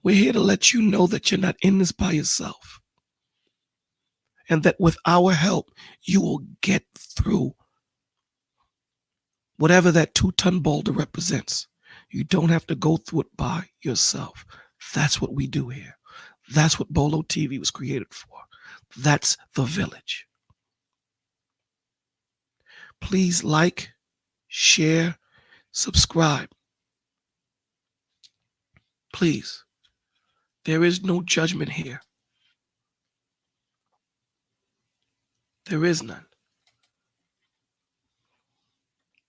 We're here to let you know that you're not in this by yourself. And that with our help, you will get through whatever that 2-ton boulder represents. You don't have to go through it by yourself. That's what we do here. That's what Bolo TV was created for. That's the village. Please like, share, subscribe. Please. There is no judgment here. There is none.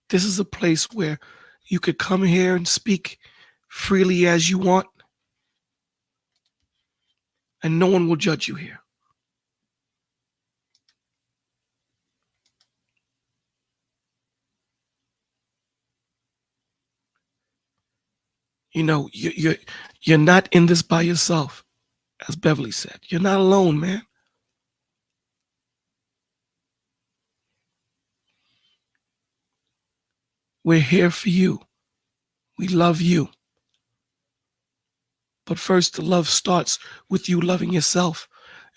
This is a place where you could come here and speak freely as you want, and no one will judge you here. You know, you're not in this by yourself, as Beverly said. You're not alone, man. We're here for you. We love you. But first, the love starts with you loving yourself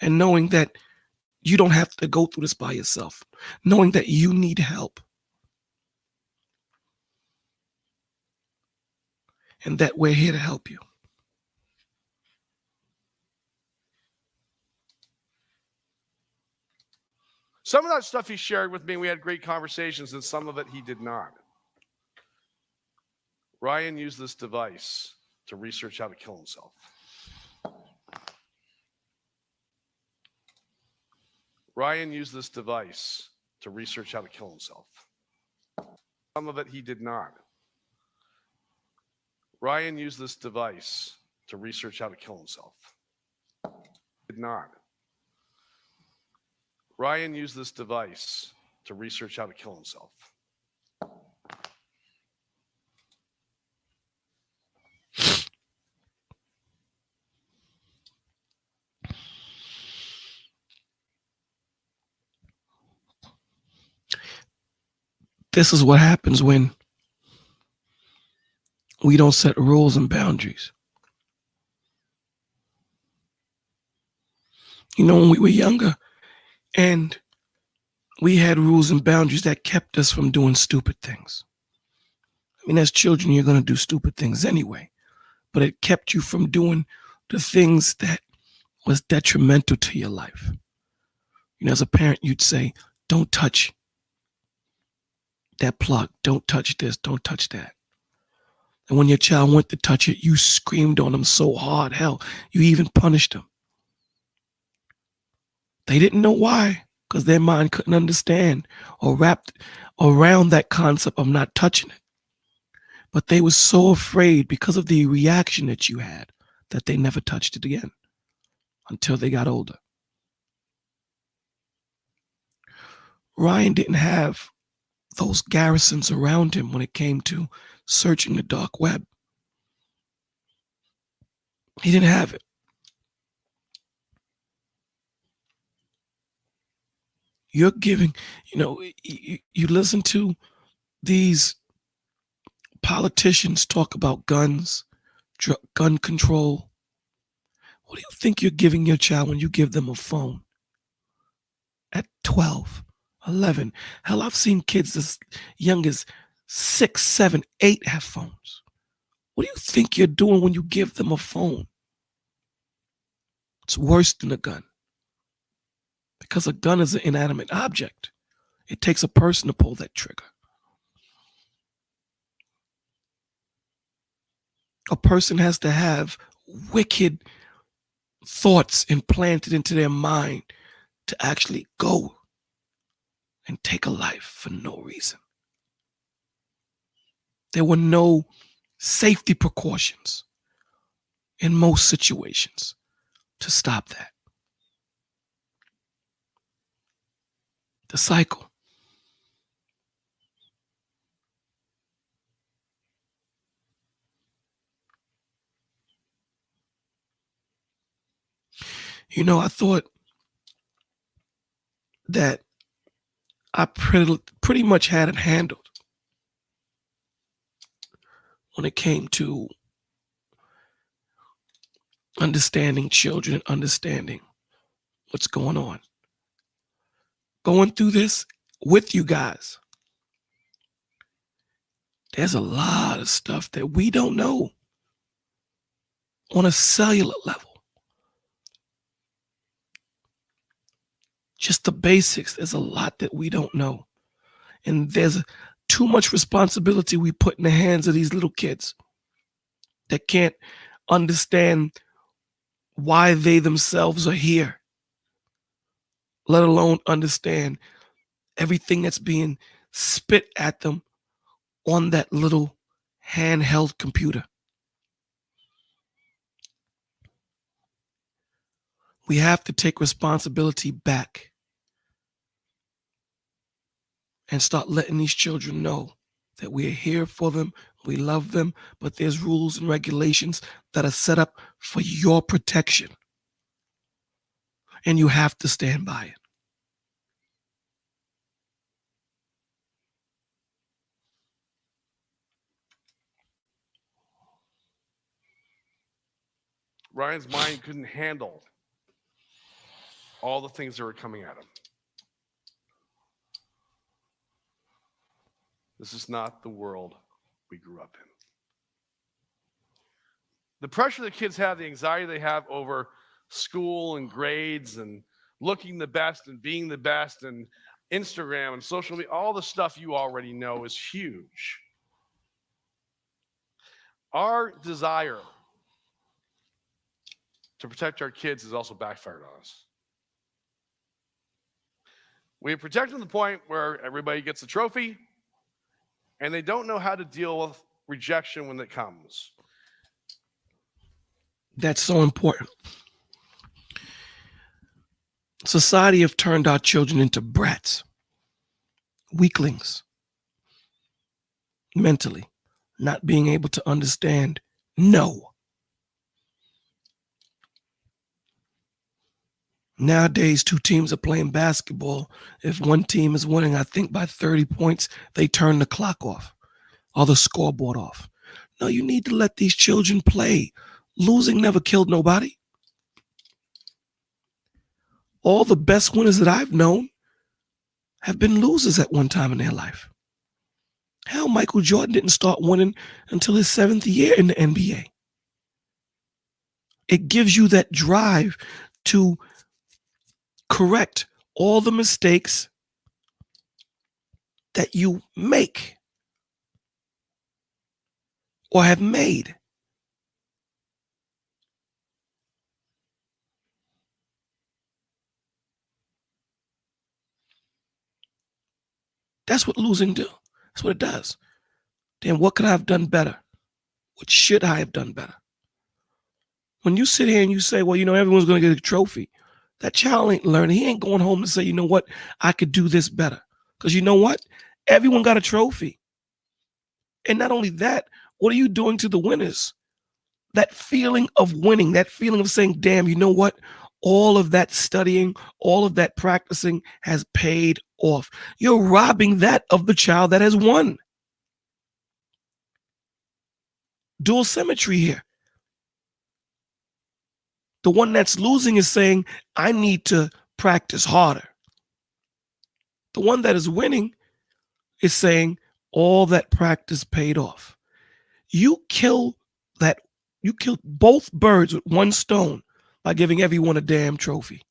and knowing that you don't have to go through this by yourself, knowing that you need help. And that we're here to help you. Some of that stuff he shared with me, we had great conversations, and some of it he did not. Ryan used this device to research how to kill himself. Ryan used this device to research how to kill himself. Some of it he did not. Ryan used this device to research how to kill himself. Did not. Ryan used this device to research how to kill himself. This is what happens when we don't set rules and boundaries. You know, when we were younger and we had rules and boundaries that kept us from doing stupid things. I mean, as children, you're going to do stupid things anyway, but it kept you from doing the things that was detrimental to your life. You know, as a parent, you'd say, don't touch that plug, don't touch this, don't touch that. And when your child went to touch it, you screamed on them so hard, hell, you even punished them. They didn't know why, because their mind couldn't understand or wrapped around that concept of not touching it. But they were so afraid because of the reaction that you had that they never touched it again until they got older. Ryan didn't have those garrisons around him when it came to searching the dark web. He didn't have it. You're giving, you know, you listen to these politicians talk about guns, gun control. What do you think you're giving your child when you give them a phone at 12, 11? Hell, I've seen kids as young as 6, 7, 8 have phones. What do you think you're doing when you give them a phone? It's worse than a gun. Because a gun is an inanimate object. It takes a person to pull that trigger. A person has to have wicked thoughts implanted into their mind to actually go and take a life for no reason. There were no safety precautions in most situations to stop that. The cycle. You know, I thought that I pretty much had it handled when it came to understanding children, understanding what's going on. Going through this with you guys, there's a lot of stuff that we don't know on a cellular level. Just the basics. There's a lot that we don't know. And there's too much responsibility we put in the hands of these little kids that can't understand why they themselves are here, let alone understand everything that's being spit at them on that little handheld computer. We have to take responsibility back and start letting these children know that we are here for them, we love them, but there's rules and regulations that are set up for your protection. And you have to stand by it. Ryan's mind couldn't handle all the things that were coming at him. This is not the world we grew up in. The pressure the kids have, the anxiety they have over school and grades and looking the best and being the best and Instagram and social media, all the stuff you already know is huge. Our desire to protect our kids has also backfired on us. We protect them to the point where everybody gets a trophy and they don't know how to deal with rejection when it comes. That's so important. Society have turned our children into brats, weaklings, mentally, not being able to understand no. Nowadays, two teams are playing basketball. If one team is winning, I think by 30 points, they turn the clock off or the scoreboard off. No, you need to let these children play. Losing never killed nobody. All the best winners that I've known have been losers at one time in their life. Hell, Michael Jordan didn't start winning until his 7th year in the NBA. It gives you that drive to correct all the mistakes that you make or have made. That's what losing do. That's what it does. Then what could I have done better? What should I have done better? When you sit here and you say, well, everyone's going to get a trophy, that child ain't learning. He ain't going home to say, you know what, I could do this better. Because you know what? Everyone got a trophy. And not only that, what are you doing to the winners? That feeling of winning, that feeling of saying, damn, you know what? All of that studying, all of that practicing has paid off. You're robbing that of the child that has won. Dual symmetry here. The one that's losing is saying, I need to practice harder. The one that is winning is saying, all that practice paid off. You killed both birds with one stone by giving everyone a damn trophy.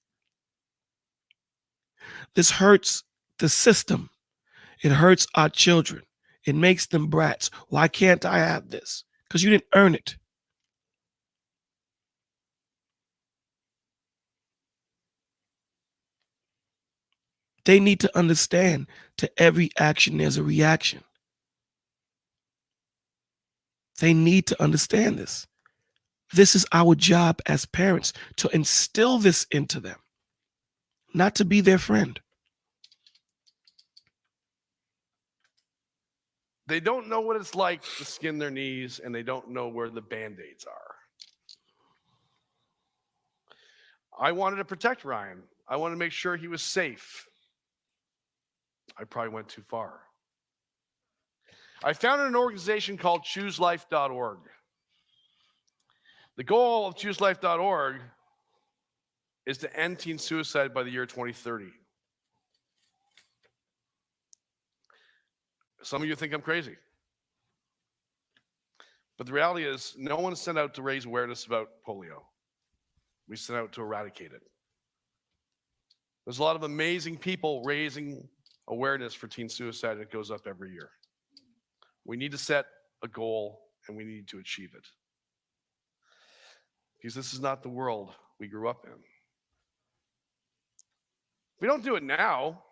This hurts the system. It hurts our children. It makes them brats. Why can't I have this? Because you didn't earn it. They need to understand to every action there's a reaction. They need to understand this. This is our job as parents, to instill this into them, not to be their friend. They don't know what it's like to skin their knees, and they don't know where the Band-Aids are. I wanted to protect Ryan. I wanted to make sure he was safe. I probably went too far. I founded an organization called ChooseLife.org. The goal of ChooseLife.org is to end teen suicide by the year 2030. Some of you think I'm crazy. But the reality is, no one is sent out to raise awareness about polio. We sent out to eradicate it. There's a lot of amazing people raising awareness for teen suicide. It goes up every year. We need to set a goal, and we need to achieve it. Because this is not the world we grew up in. If we don't do it now,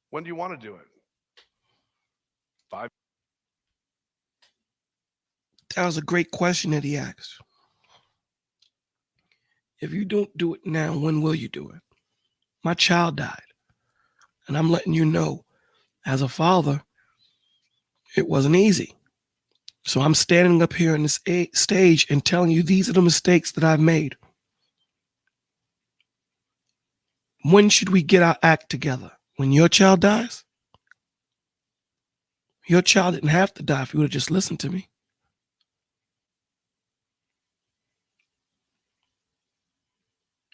when do you want to do it? 5. That was a great question that he asked. If you don't do it now, when will you do it? My child died. And I'm letting you know, as a father, it wasn't easy. So I'm standing up here on this stage and telling you these are the mistakes that I've made. When should we get our act together? When your child dies? Your child didn't have to die if you would have just listened to me.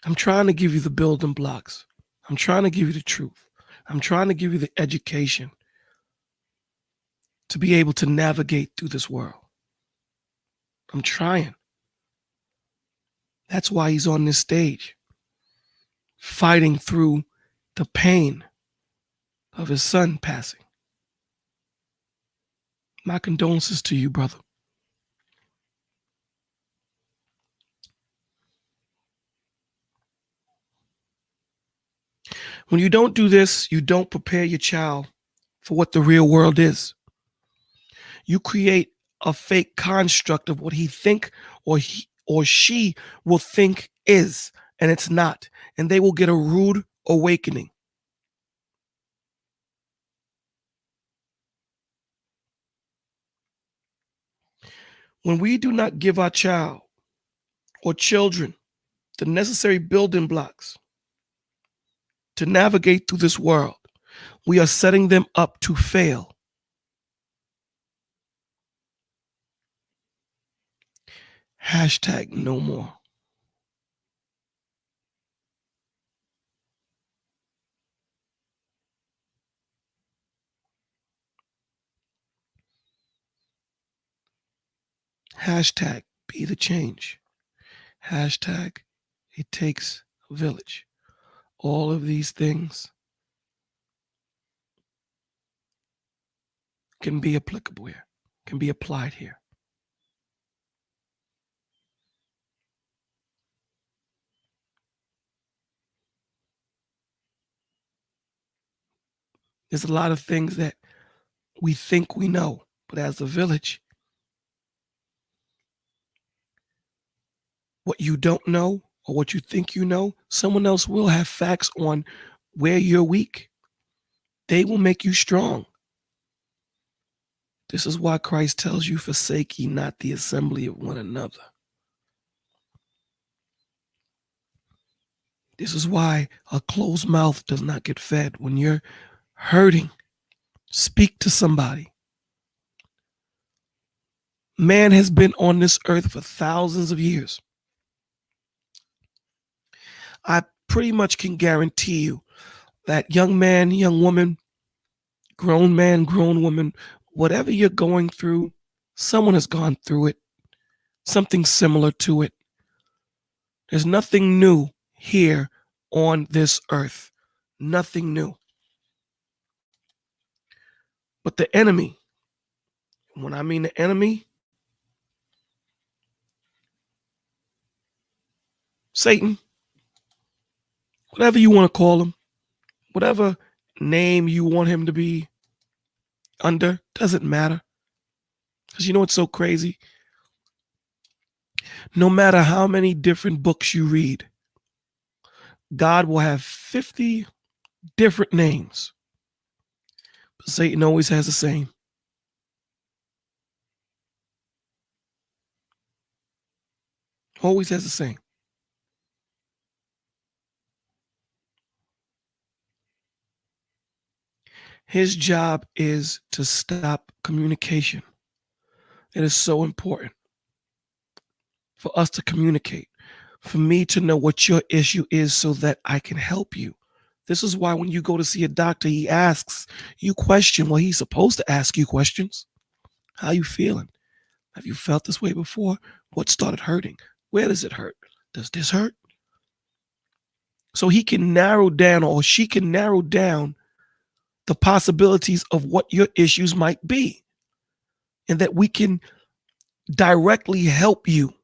I'm trying to give you the building blocks. I'm trying to give you the truth. I'm trying to give you the education to be able to navigate through this world. I'm trying. That's why he's on this stage. fighting through the pain of his son passing. My condolences to you, brother. When you don't do this, you don't prepare your child for what the real world is. You create a fake construct of what he think or she will think is, and it's not. And they will get a rude awakening. When we do not give our child or children the necessary building blocks to navigate through this world, we are setting them up to fail. Hashtag no more. Hashtag be the change. Hashtag it takes a village. All of these things can be applicable here, can be applied here. There's a lot of things that we think we know, but as a village, what you don't know or what you think you know, someone else will have facts on where you're weak. They will make you strong. This is why Christ tells you, forsake ye not the assembly of one another. This is why a closed mouth does not get fed. When you're hurting, speak to somebody. Man has been on this earth for thousands of years. I pretty much can guarantee you that young man, young woman, grown man, grown woman, whatever you're going through, someone has gone through it, something similar to it. There's nothing new here on this earth, nothing new. But the enemy, when I mean the enemy, Satan, whatever you want to call him, whatever name you want him to be under, doesn't matter. Because you know what's so crazy? No matter how many different books you read, God will have 50 different names. But Satan always has the same. Always has the same. His job is to stop communication. It is so important for us to communicate, for me to know what your issue is so that I can help you. This is why when you go to see a doctor, he asks you questions. Well, he's supposed to ask you questions. How you feeling? Have you felt this way before? What started hurting? Where does it hurt? Does this hurt? So he can narrow down, or she can narrow down, the possibilities of what your issues might be, and that we can directly help you.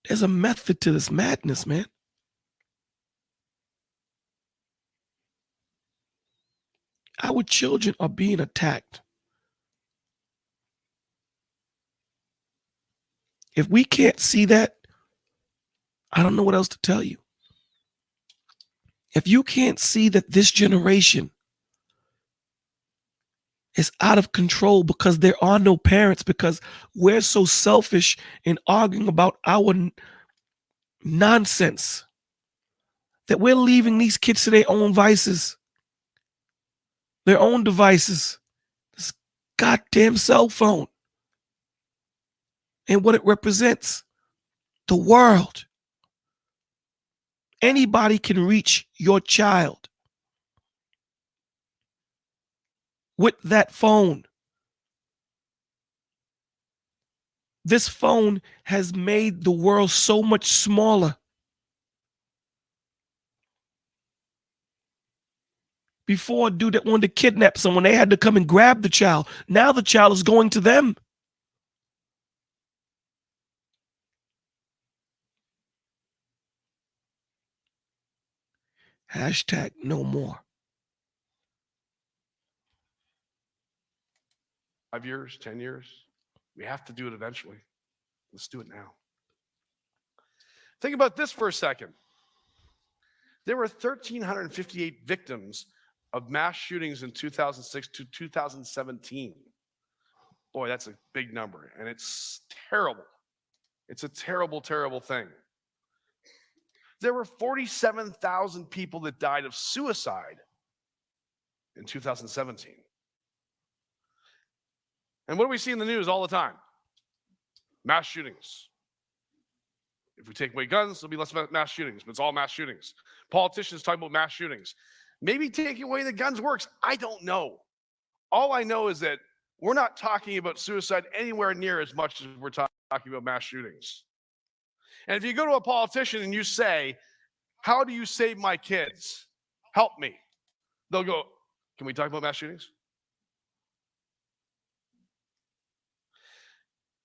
There's a method to this madness, man. Our children are being attacked. If we can't see that, I don't know what else to tell you. If you can't see that this generation is out of control because there are no parents, because we're so selfish in arguing about our nonsense, that we're leaving these kids to their own vices, their own devices, this goddamn cell phone and what it represents, the world. Anybody can reach your child with that phone. This phone has made the world so much smaller. Before, a dude that wanted to kidnap someone, they had to come and grab the child. Now the child is going to them. Hashtag no more. 5 years, 10 years. We have to do it eventually. Let's do it now. Think about this for a second. There were 1,358 victims of mass shootings in 2006 to 2017. Boy, that's a big number, and it's terrible. It's a terrible, terrible thing. There were 47,000 people that died of suicide in 2017. And what do we see in the news all the time? Mass shootings. If we take away guns, there'll be less mass shootings, but it's all mass shootings. Politicians talking about mass shootings. Maybe taking away the guns works. I don't know. All I know is that we're not talking about suicide anywhere near as much as we're talking about mass shootings. And if you go to a politician and you say, how do you save my kids? Help me. They'll go, can we talk about mass shootings?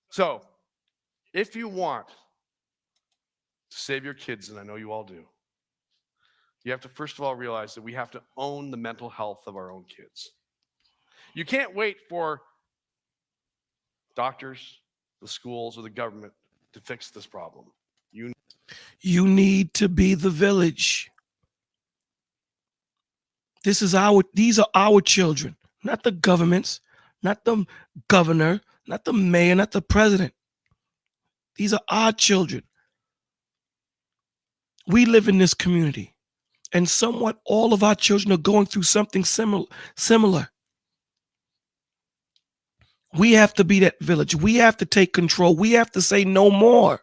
So, if you want to save your kids, and I know you all do, you have to first of all realize that we have to own the mental health of our own kids. You can't wait for doctors, the schools, or the government to fix this problem. You need to be the village. These are our children, not the government's, not the governor, not the mayor, not the president. These are our children. We live in this community, and somewhat all of our children are going through something similar. We have to be that village. We have to take control. We have to say no more.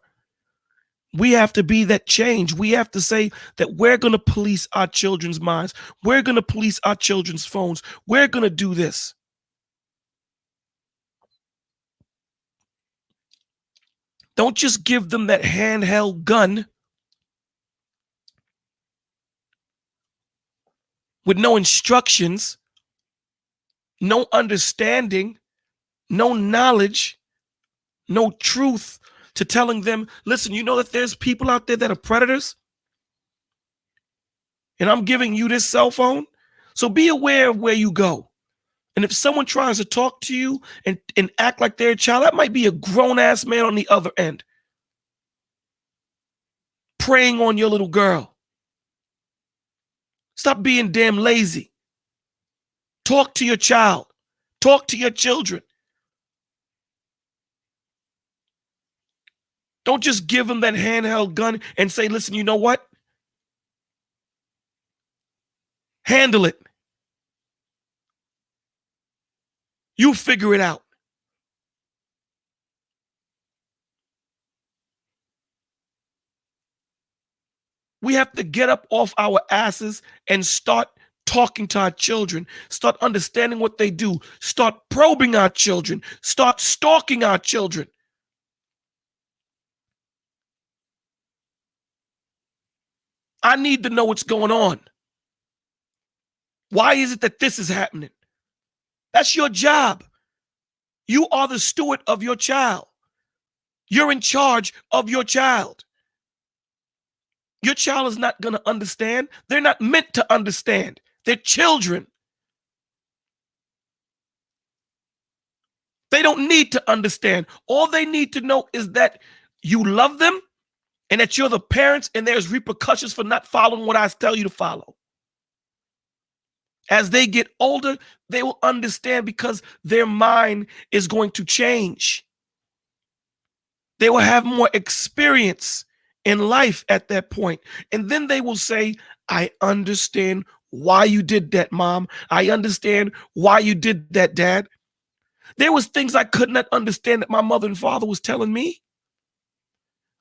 We have to be that change. We have to say that we're going to police our children's minds. We're going to police our children's phones. We're going to do this. Don't just give them that handheld gun with no instructions, no understanding, no knowledge, no truth to telling them, listen, you know that there's people out there that are predators? And I'm giving you this cell phone? So be aware of where you go. And if someone tries to talk to you and act like they're a child, that might be a grown-ass man on the other end, preying on your little girl. Stop being damn lazy. Talk to your child. Talk to your children. Don't just give them that handheld gun and say, listen, you know what? Handle it. You figure it out. We have to get up off our asses and start talking to our children, start understanding what they do, start probing our children, start stalking our children. I need to know what's going on. Why is it that this is happening? That's your job. You are the steward of your child. You're in charge of your child. Your child is not going to understand. They're not meant to understand. They're children. They don't need to understand. All they need to know is that you love them and that you're the parents and there's repercussions for not following what I tell you to follow. As they get older, they will understand because their mind is going to change. They will have more experience in life at that point. And then they will say, I understand why you did that, Mom. I understand why you did that, Dad. There was things I could not understand that my mother and father was telling me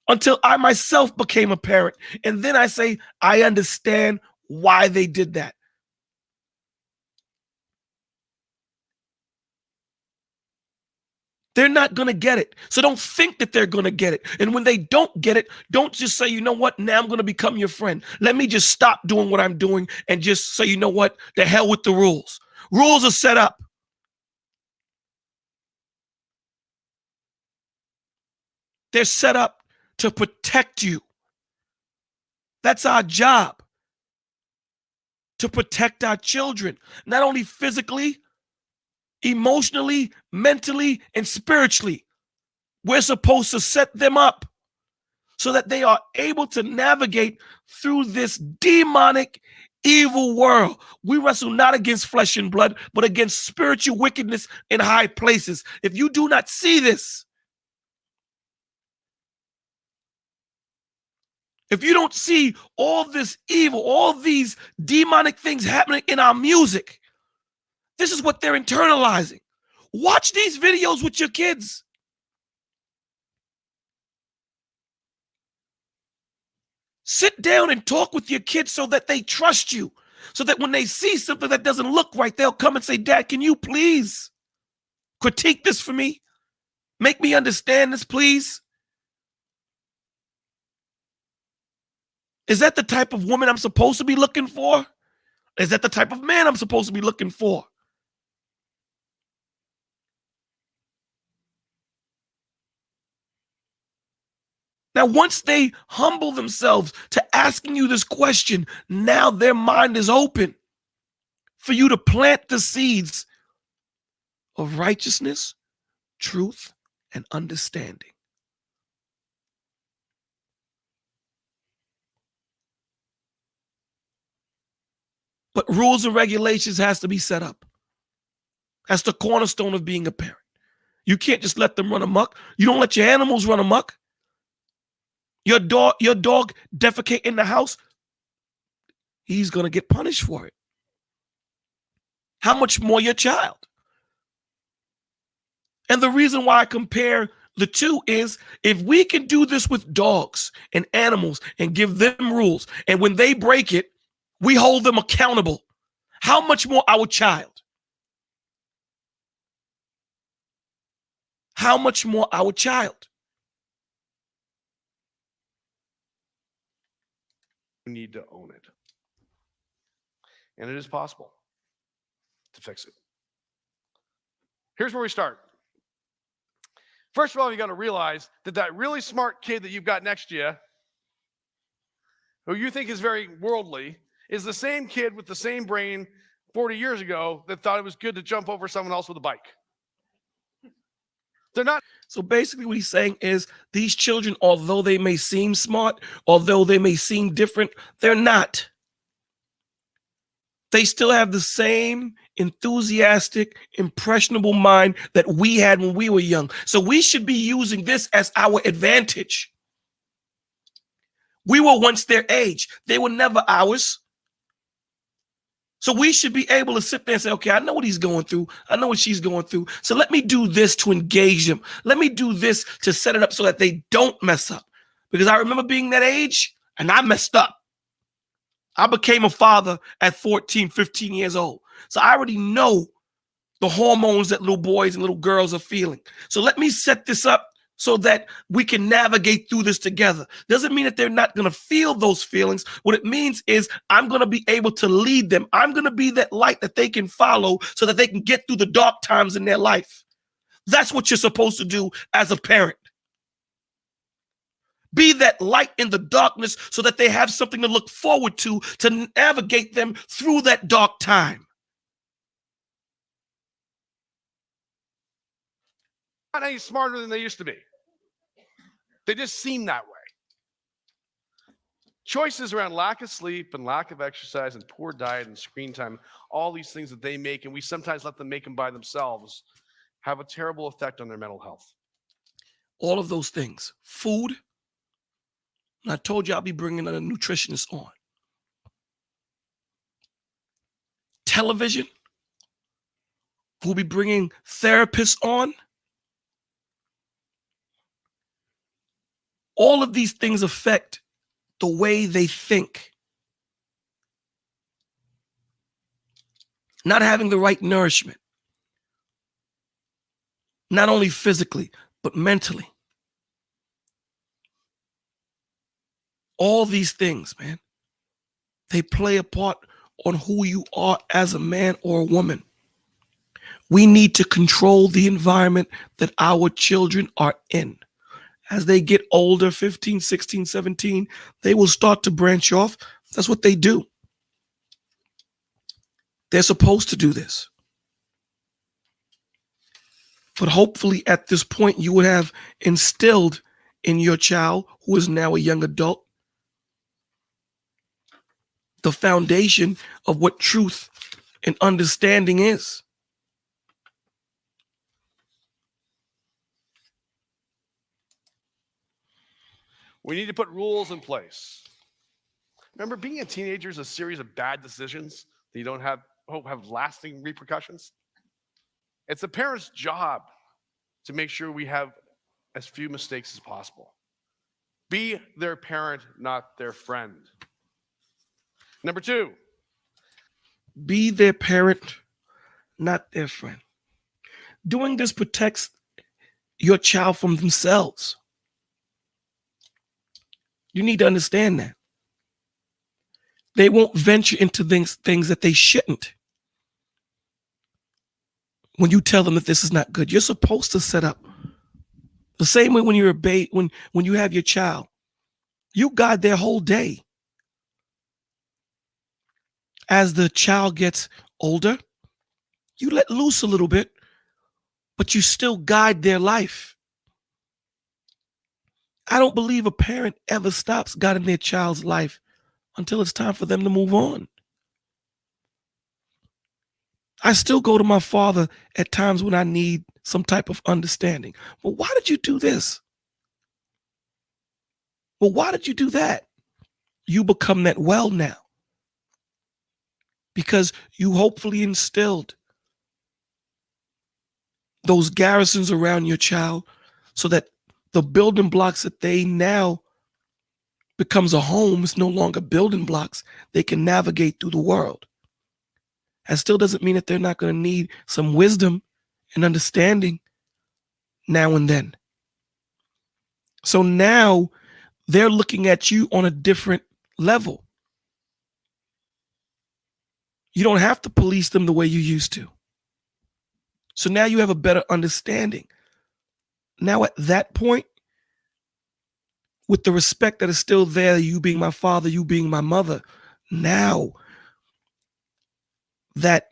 until I myself became a parent. And then I say, I understand why they did that. They're not going to get it. So don't think that they're going to get it. And when they don't get it, don't just say, you know what, now I'm going to become your friend. Let me just stop doing what I'm doing and just say, you know what, the hell with the rules. Rules are set up. They're set up to protect you. That's our job, to protect our children, not only physically, emotionally, mentally, and spiritually. We're supposed to set them up so that they are able to navigate through this demonic, evil world. We wrestle not against flesh and blood, but against spiritual wickedness in high places. If you do not see this, if you don't see all this evil, all these demonic things happening in our music, this is what they're internalizing. Watch these videos with your kids. Sit down and talk with your kids so that they trust you, so that when they see something that doesn't look right, they'll come and say, Dad, can you please critique this for me? Make me understand this, please. Is that the type of woman I'm supposed to be looking for? Is that the type of man I'm supposed to be looking for? Now, once they humble themselves to asking you this question, now their mind is open for you to plant the seeds of righteousness, truth, and understanding. But rules and regulations has to be set up. That's the cornerstone of being a parent. You can't just let them run amok. You don't let your animals run amok. Your dog defecate in the house, he's going to get punished for it. How much more your child? And the reason why I compare the two is if we can do this with dogs and animals and give them rules, and when they break it, we hold them accountable, how much more our child? How much more our child? You need to own it. And it is possible to fix it. Here's where we start. First of all, you got to realize that that really smart kid that you've got next to you, who you think is very worldly, is the same kid with the same brain 40 years ago that thought it was good to jump over someone else with a bike. They're not. So basically what he's saying is these children, although they may seem smart, although they may seem different, they're not. They still have the same enthusiastic, impressionable mind that we had when we were young. So we should be using this as our advantage. We were once their age. They were never ours. So we should be able to sit there and say, okay, I know what he's going through. I know what she's going through. So let me do this to engage them. Let me do this to set it up so that they don't mess up. Because I remember being that age and I messed up. I became a father at 14, 15 years old. So I already know the hormones that little boys and little girls are feeling. So let me set this up so that we can navigate through this together. Doesn't mean that they're not going to feel those feelings. What it means is I'm going to be able to lead them. I'm going to be that light that they can follow so that they can get through the dark times in their life. That's what you're supposed to do as a parent. Be that light in the darkness so that they have something to look forward to navigate them through that dark time. Not any smarter than they used to be. They just seem that way. Choices around lack of sleep and lack of exercise and poor diet and screen time, all these things that they make, and we sometimes let them make them by themselves, have a terrible effect on their mental health. All of those things. Food. And I told you I'll be bringing a nutritionist on. Television. We'll be bringing therapists on. All of these things affect the way they think. Not having the right nourishment. not only physically, but mentally. All these things, man, they play a part on who you are as a man or a woman. We need to control the environment that our children are in. As they get older, 15, 16, 17, they will start to branch off. That's what they do. They're supposed to do this. But hopefully at this point, you would have instilled in your child, who is now a young adult, the foundation of what truth and understanding is. We need to put rules in place. Remember, being a teenager is a series of bad decisions that you don't hope have lasting repercussions. It's the parent's job to make sure we have as few mistakes as possible. Be their parent, not their friend. Number 2. Be their parent, not their friend. Doing this protects your child from themselves. You need to understand that. They won't venture into things that they shouldn't. When you tell them that this is not good, you're supposed to set up. The same way when you're a baby, when you have your child, you guide their whole day. As the child gets older, you let loose a little bit, but you still guide their life. I don't believe a parent ever stops guiding their child's life until it's time for them to move on. I still go to my father at times when I need some type of understanding. Well, why did you do this? Well, why did you do that? You become that well now. Because you hopefully instilled those garrisons around your child so that the building blocks that they now becomes a home is no longer building blocks. They can navigate through the world. That still doesn't mean that they're not going to need some wisdom and understanding now and then. So now they're looking at you on a different level. You don't have to police them the way you used to. So now you have a better understanding. Now at that point, with the respect that is still there, you being my father, you being my mother, now that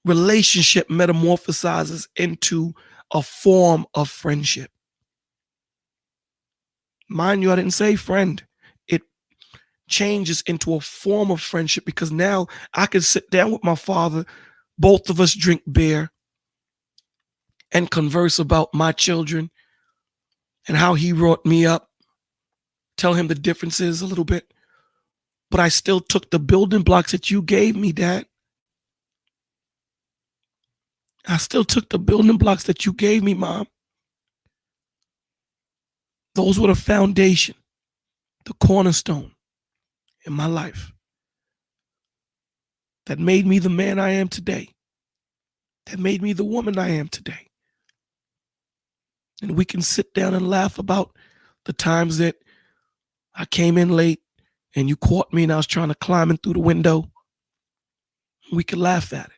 relationship metamorphosizes into a form of friendship. Mind you, I didn't say friend. It changes into a form of friendship because now I can sit down with my father, both of us drink beer, and converse about my children and how he brought me up, tell him the differences a little bit. But I still took the building blocks that you gave me, Dad. I still took the building blocks that you gave me, Mom. Those were the foundation, the cornerstone in my life that made me the man I am today, that made me the woman I am today. And we can sit down and laugh about the times that I came in late and you caught me and I was trying to climb in through the window. We could laugh at it.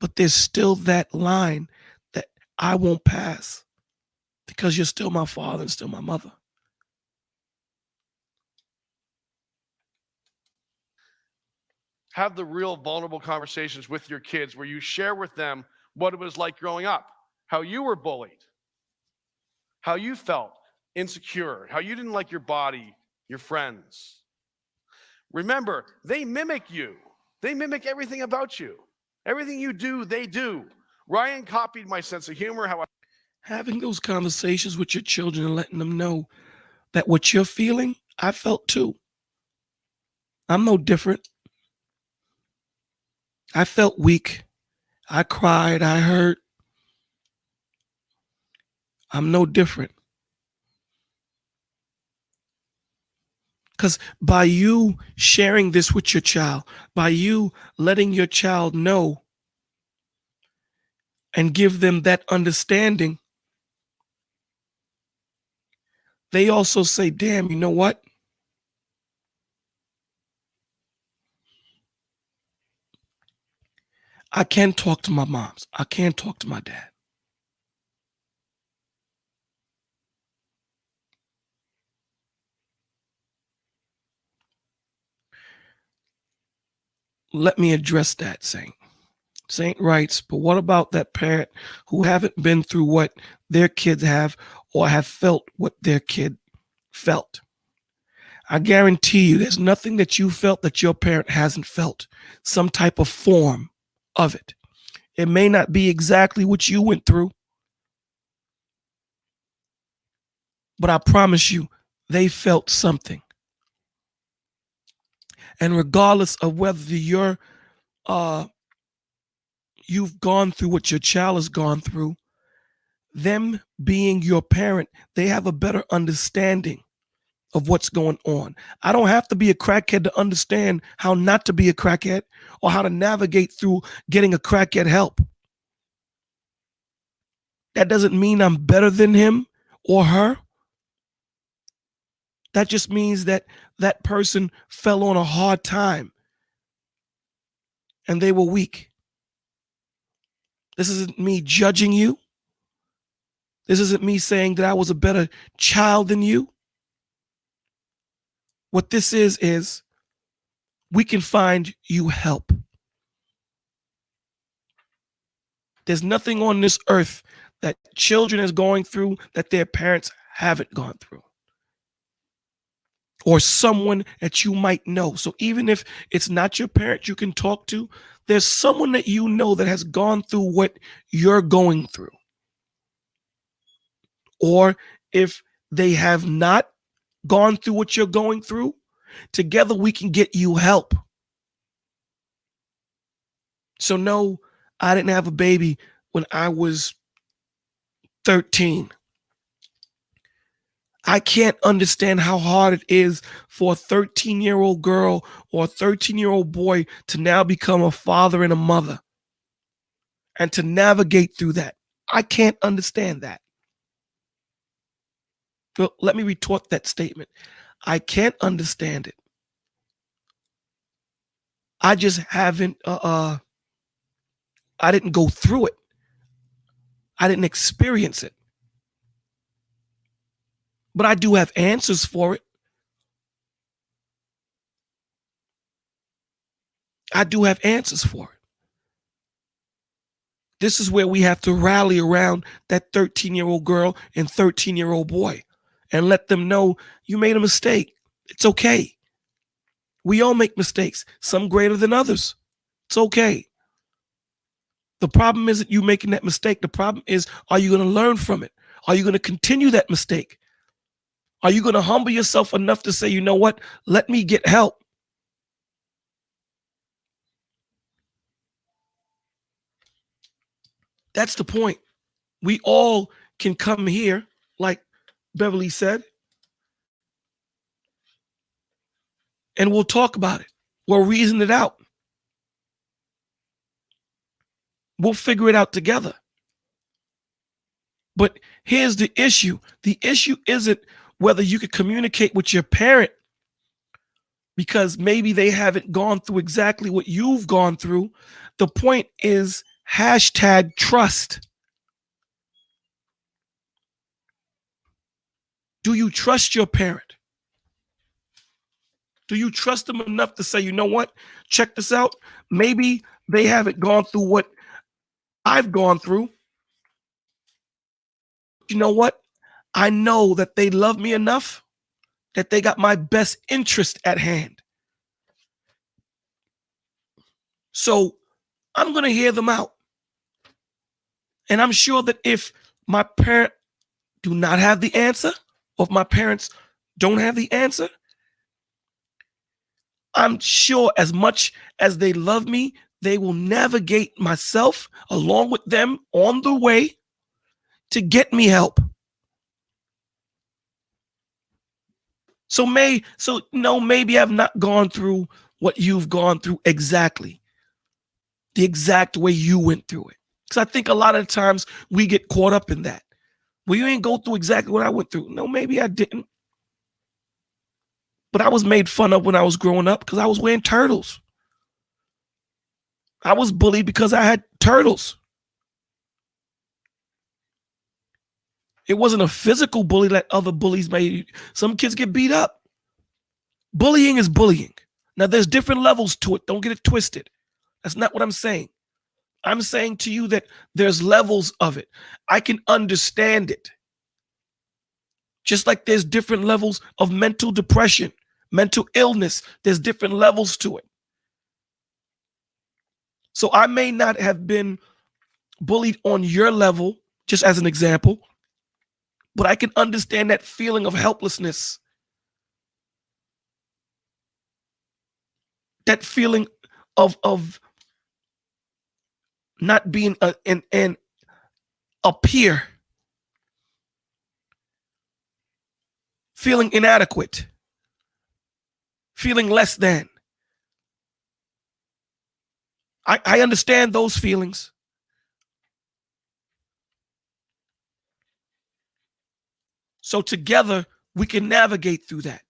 But there's still that line that I won't pass because you're still my father and still my mother. Have the real vulnerable conversations with your kids where you share with them what it was like growing up, how you were bullied, how you felt insecure, how you didn't like your body, your friends. Remember, they mimic you. They mimic everything about you. Everything you do, they do. Ryan copied my sense of humor. Having those conversations with your children and letting them know that what you're feeling, I felt too. I'm no different. I felt weak. I cried. I hurt. I'm no different. Because by you sharing this with your child, by you letting your child know and give them that understanding, they also say, damn, you know what? I can talk to my moms. I can talk to my dad. Let me address that, Saint. Saint writes, but what about that parent who haven't been through what their kids have or have felt what their kid felt? I guarantee you there's nothing that you felt that your parent hasn't felt, some type of form of it. It may not be exactly what you went through, but I promise you, they felt something. And regardless of whether you've gone through what your child has gone through, them being your parent, they have a better understanding of what's going on. I don't have to be a crackhead to understand how not to be a crackhead or how to navigate through getting a crackhead help. That doesn't mean I'm better than him or her. That just means that that person fell on a hard time and they were weak. This isn't me judging you. This isn't me saying that I was a better child than you. What this is we can find you help. There's nothing on this earth that children is going through that their parents haven't gone through, or someone that you might know. So even if it's not your parent you can talk to, there's someone that you know that has gone through what you're going through. Or if they have not gone through what you're going through, together we can get you help. So no, I didn't have a baby when I was 13. I can't understand how hard it is for a 13-year-old girl or a 13-year-old boy to now become a father and a mother and to navigate through that. I can't understand that. Well, let me retort that statement. I can't understand it. I just haven't, I didn't go through it. I didn't experience it. But I do have answers for it. I do have answers for it. This is where we have to rally around that 13-year-old girl and 13-year-old boy and let them know you made a mistake. It's okay. We all make mistakes, some greater than others. It's okay. The problem isn't you making that mistake. The problem is, are you going to learn from it? Are you going to continue that mistake? Are you going to humble yourself enough to say, you know what? Let me get help. That's the point. We all can come here, like Beverly said, and we'll talk about it. We'll reason it out. We'll figure it out together. But here's the issue. The issue isn't whether you can communicate with your parent because maybe they haven't gone through exactly what you've gone through. The point is #trust. Do you trust your parent? Do you trust them enough to say, you know what? Check this out. Maybe they haven't gone through what I've gone through. You know what? I know that they love me enough that they got my best interest at hand. So I'm going to hear them out. And I'm sure that if my parent do not have the answer, or if my parents don't have the answer, I'm sure as much as they love me, they will navigate myself along with them on the way to get me help. So maybe I've not gone through what you've gone through exactly, the exact way you went through it. Because I think a lot of times we get caught up in that. Well, you ain't go through exactly what I went through. No, maybe I didn't. But I was made fun of when I was growing up because I was wearing turtles. I was bullied because I had turtles. It wasn't a physical bully like other bullies made. Some kids get beat up. Bullying is bullying. Now, there's different levels to it. Don't get it twisted. That's not what I'm saying. I'm saying to you that there's levels of it. I can understand it. Just like there's different levels of mental depression, mental illness. There's different levels to it. So I may not have been bullied on your level, just as an example, but I can understand that feeling of helplessness, that feeling of not being a peer, feeling inadequate, feeling less than. I understand those feelings. So together, we can navigate through that.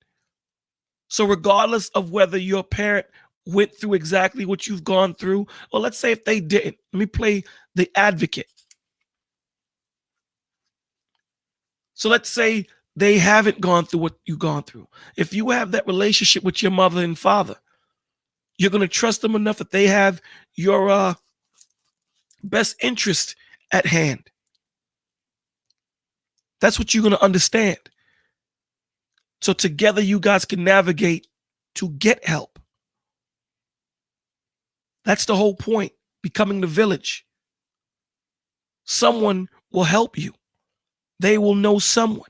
So regardless of whether your parent went through exactly what you've gone through, or let's say if they didn't, let me play the advocate. So let's say they haven't gone through what you've gone through. If you have that relationship with your mother and father, you're going to trust them enough that they have your best interest at hand. That's what you're going to understand. So together you guys can navigate to get help. That's the whole point, becoming the village. Someone will help you. They will know someone.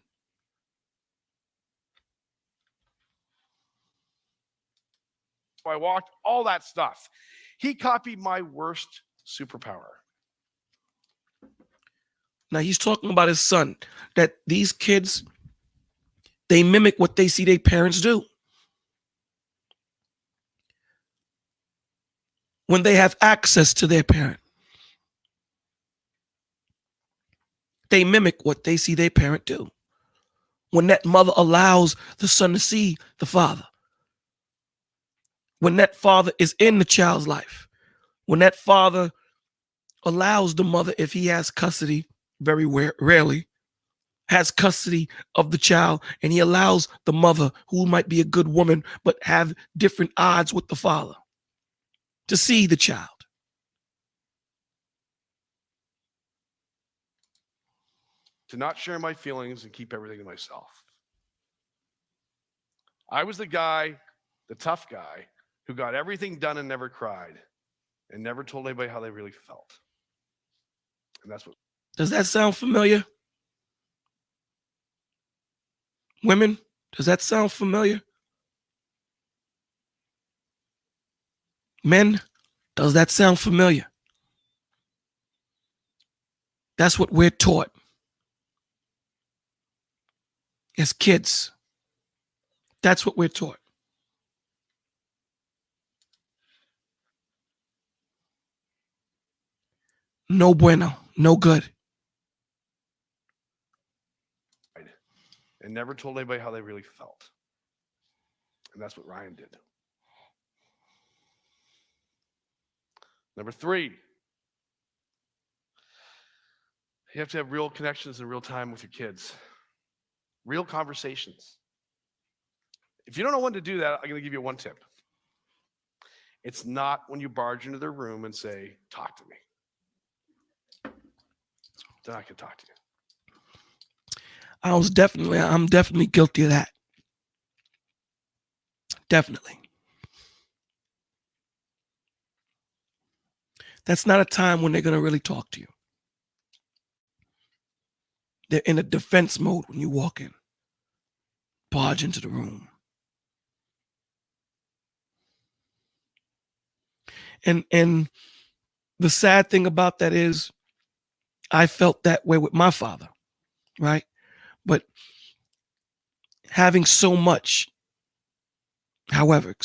I walked all that stuff. He copied my worst superpower. Now he's talking about his son, that these kids, they mimic what they see their parents do. When they have access to their parent, they mimic what they see their parent do. When that mother allows the son to see the father, when that father is in the child's life, when that father allows the mother, if he has custody, very rarely, has custody of the child, and he allows the mother, who might be a good woman, but have different odds with the father, to see the child. To not share my feelings and keep everything to myself. I was the guy, the tough guy, who got everything done and never cried and never told anybody how they really felt. And that's what. Does that sound familiar? Women, does that sound familiar? Men, does that sound familiar? That's what we're taught as kids. That's what we're taught. No bueno, no good. And never told anybody how they really felt. And that's what Ryan did. Number 3, you have to have real connections in real time with your kids. Real conversations. If you don't know when to do that, I'm going to give you one tip. It's not when you barge into their room and say, talk to me. Then I can talk to you. I'm definitely guilty of that. Definitely. That's not a time when they're going to really talk to you. They're in a defense mode when you walk in, barge into the room. And the sad thing about that is I felt that way with my father, right? But having so much, however,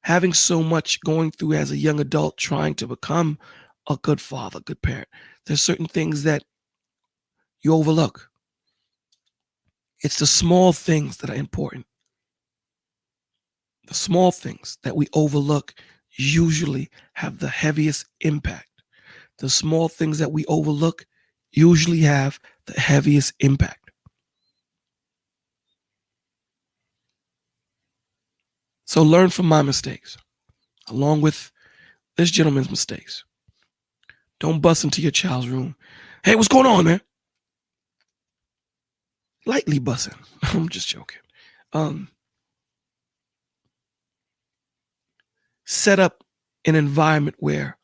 having so much going through as a young adult, trying to become a good father, good parent. There's certain things that you overlook. It's the small things that are important. The small things that we overlook usually have the heaviest impact. The small things that we overlook usually have the heaviest impact. So learn from my mistakes, along with this gentleman's mistakes. Don't bust into your child's room. Hey, what's going on, man? Lightly busting. I'm just joking. Set up an environment where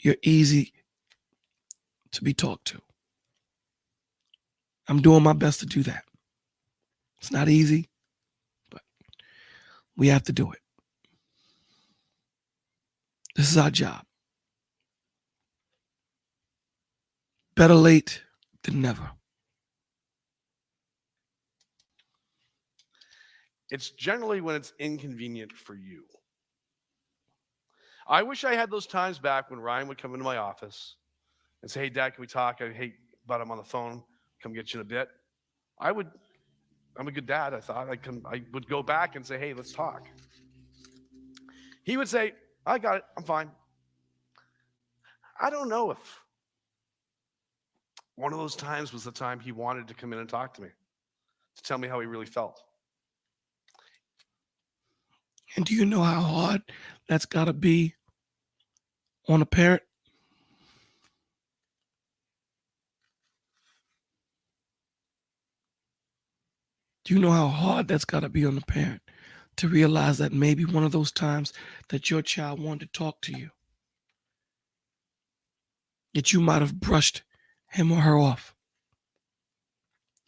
you're easy to be talked to. I'm doing my best to do that. It's not easy, but we have to do it. This is our job. Better late than never. It's generally when it's inconvenient for you. I wish I had those times back when Ryan would come into my office and say, hey, Dad, can we talk? Hey, but I'm on the phone. Come get you in a bit. I'm a good dad. I thought I would go back and say, hey, let's talk. He would say, I got it. I'm fine. I don't know if one of those times was the time he wanted to come in and talk to me, to tell me how he really felt. And do you know how hard that's got to be on a parent? Do you know how hard that's got to be on the parent to realize that maybe one of those times that your child wanted to talk to you, that you might have brushed him or her off,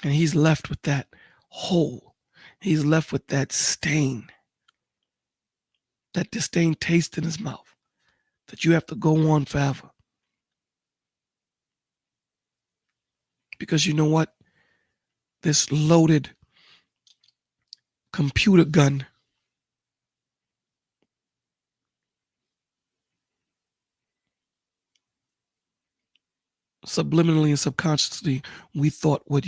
and he's left with that hole. He's left with that stain, that disdain taste in his mouth, that you have to go on forever. Because you know what? This loaded computer gun subliminally and subconsciously we thought would,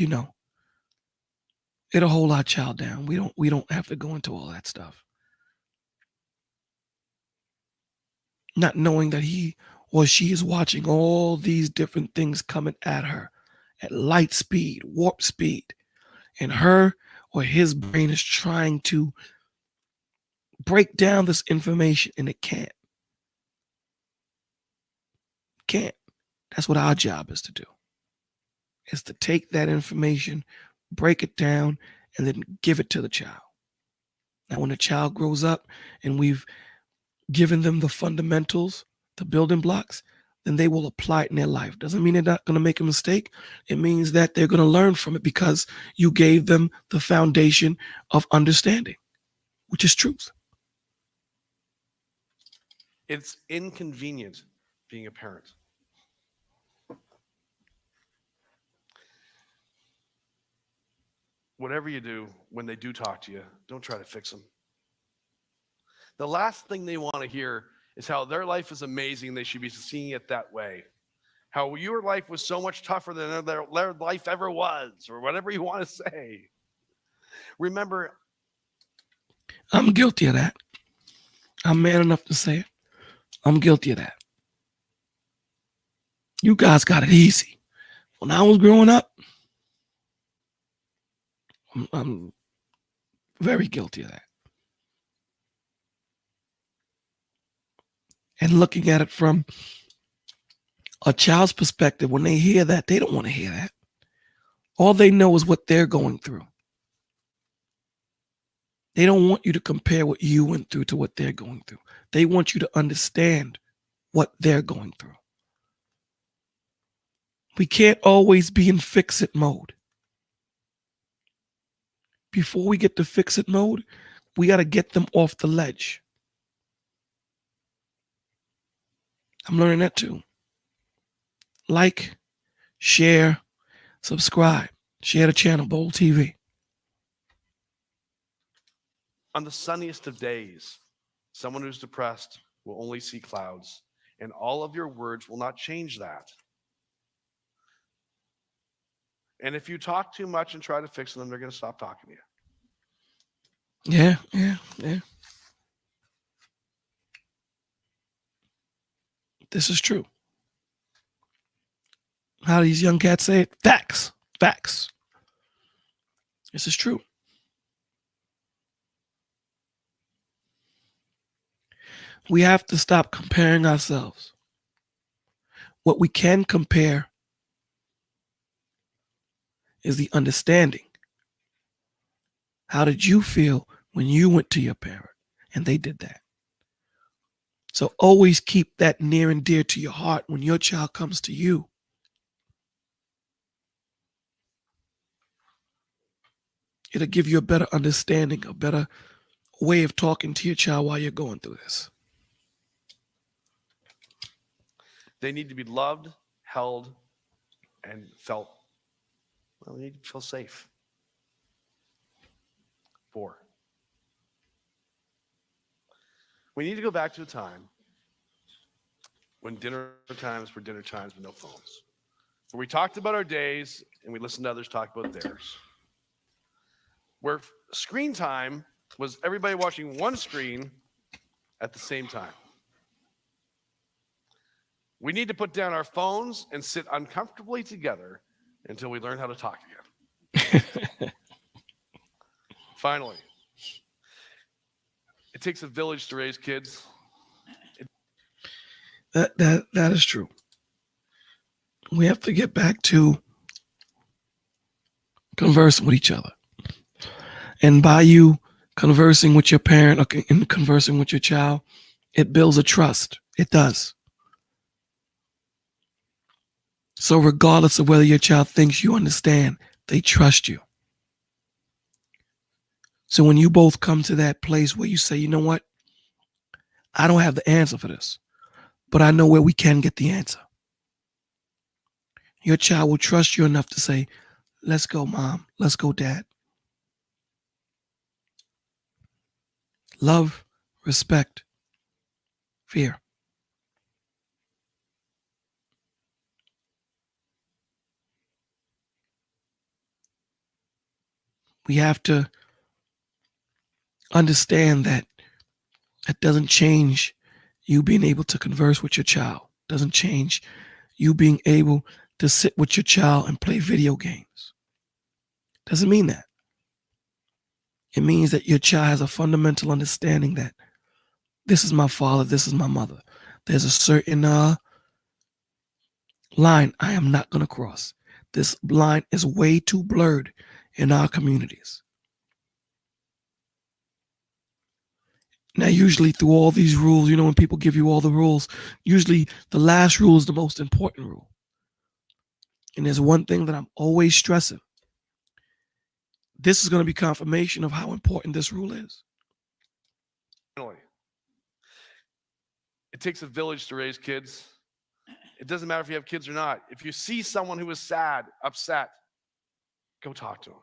it'll hold our child down. We don't have to go into all that stuff. Not knowing that he or she is watching all these different things coming at her at light speed, warp speed, and her or his brain is trying to break down this information and it can't. Can't. That's what our job is to do. Is to take that information, break it down, and then give it to the child. Now, when the child grows up and we've given them the fundamentals, the building blocks, then they will apply it in their life. Doesn't mean they're not going to make a mistake. It means that they're going to learn from it because you gave them the foundation of understanding, which is truth. It's inconvenient being a parent. Whatever you do, when they do talk to you, don't try to fix them. The last thing they want to hear is how their life is amazing. They should be seeing it that way. How your life was so much tougher than their life ever was, or whatever you want to say. Remember, I'm guilty of that. I'm man enough to say it. I'm guilty of that. You guys got it easy. When I was growing up, I'm very guilty of that. And looking at it from a child's perspective, when they hear that, they don't want to hear that. All they know is what they're going through. They don't want you to compare what you went through to what they're going through. They want you to understand what they're going through. We can't always be in fix-it mode. Before we get to fix-it mode, we got to get them off the ledge. I'm learning that too. Like, share, subscribe, share the channel, Bold TV. on the sunniest of days, someone who's depressed will only see clouds. And all of your words will not change that. And if you talk too much and try to fix them, they're going to stop talking to you. Yeah. This is true. How do these young cats say it? Facts. This is true. We have to stop comparing ourselves. What we can compare is the understanding. How did you feel when you went to your parent and they did that? So always keep that near and dear to your heart when your child comes to you. It'll give you a better understanding, a better way of talking to your child while you're going through this. They need to be loved, held, and felt. Well, they need to feel safe. 4. We need to go back to a time when dinner times were dinner times with no phones. Where we talked about our days and we listened to others talk about theirs. Where screen time was everybody watching one screen at the same time. We need to put down our phones and sit uncomfortably together until we learn how to talk again. Finally, it takes a village to raise kids. That is true. We have to get back to conversing with each other. And by you conversing with your parent or conversing with your child, it builds a trust. It does. So regardless of whether your child thinks you understand, they trust you. So when you both come to that place where you say, you know what? I don't have the answer for this, but I know where we can get the answer. Your child will trust you enough to say, let's go, Mom. Let's go, Dad. Love, respect, fear. We have to understand that it doesn't change you being able to converse with your child. Doesn't change you being able to sit with your child and play video games. Doesn't mean that. It means that your child has a fundamental understanding that this is my father, this is my mother. There's a certain line I am not going to cross. This line is way too blurred in our communities. Now, usually through all these rules, when people give you all the rules, usually the last rule is the most important rule. And there's one thing that I'm always stressing. This is going to be confirmation of how important this rule is. Finally, it takes a village to raise kids. It doesn't matter if you have kids or not. If you see someone who is sad, upset, go talk to them.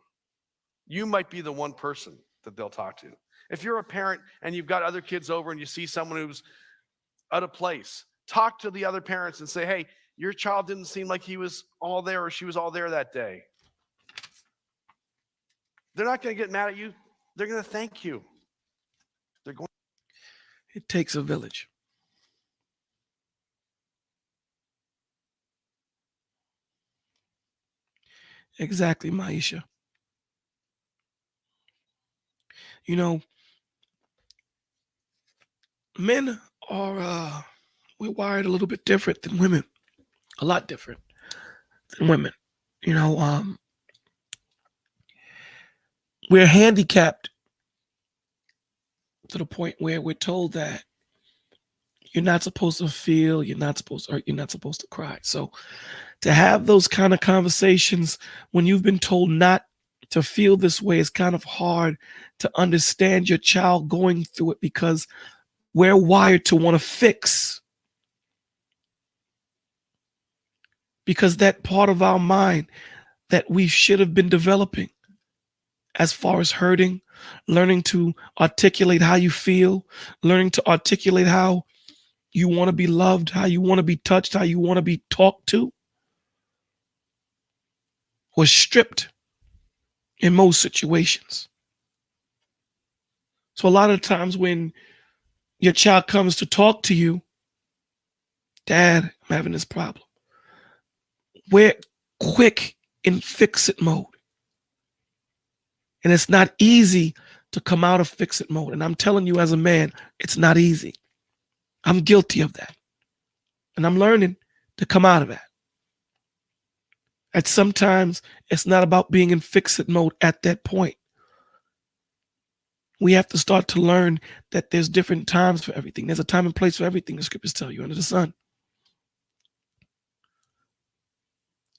You might be the one person that they'll talk to. If you're a parent and you've got other kids over and you see someone who's out of place, talk to the other parents and say, hey, your child didn't seem like he was all there or she was all there that day. They're not going to get mad at you. They're going to thank you. It takes a village. Exactly, Maisha. Men are, we're wired a little bit different than women. A lot different than women. We're handicapped to the point where we're told that you're not supposed to feel, you're not supposed to hurt, you're not supposed to cry. So to have those kind of conversations when you've been told not to feel this way is kind of hard to understand your child going through it, because we're wired to want to fix. Because that part of our mind that we should have been developing as far as hurting, learning to articulate how you feel, learning to articulate how you want to be loved, how you want to be touched, how you want to be talked to, was stripped in most situations. So a lot of times when your child comes to talk to you, Dad, I'm having this problem. We're quick in fix-it mode. And it's not easy to come out of fix-it mode. And I'm telling you as a man, it's not easy. I'm guilty of that. And I'm learning to come out of that. And sometimes it's not about being in fix-it mode at that point. We have to start to learn that there's different times for everything. There's a time and place for everything, the scriptures tell you, under the sun.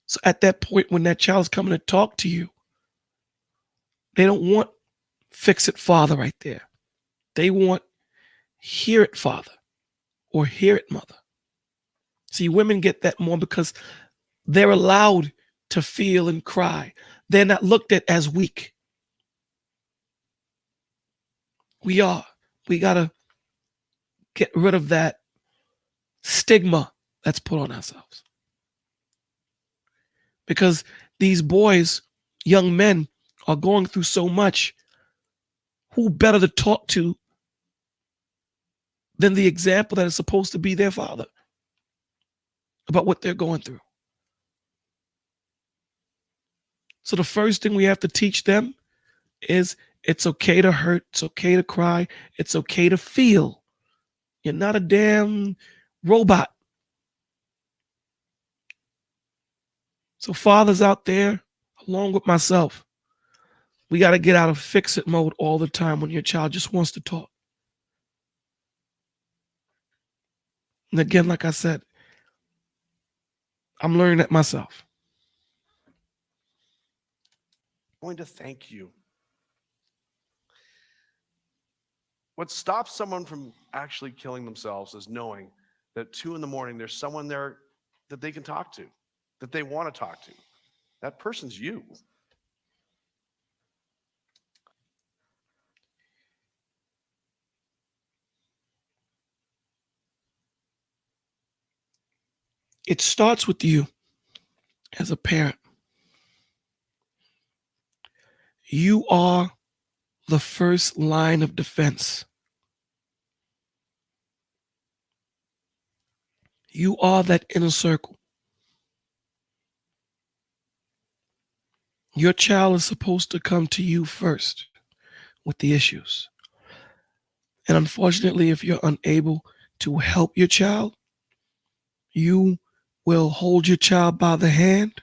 So at that point, when that child's coming to talk to you, they don't want fix-it father right there. They want hear it father or hear it mother. See, women get that more because they're allowed to feel and cry. They're not looked at as weak. We are. We got to get rid of that stigma that's put on ourselves. Because these boys, young men, are going through so much. Who better to talk to than the example that is supposed to be their father about what they're going through? So the first thing we have to teach them is it's okay to hurt. It's okay to cry. It's okay to feel. You're not a damn robot. So fathers out there, along with myself, we got to get out of fix-it mode all the time when your child just wants to talk. And again, like I said, I'm learning that myself. I'm going to thank you. What stops someone from actually killing themselves is knowing that at 2 a.m. there's someone there that they can talk to, that they want to talk to. That person's you. It starts with you as a parent. You are the first line of defense. You are that inner circle. Your child is supposed to come to you first with the issues. And unfortunately, if you're unable to help your child, you will hold your child by the hand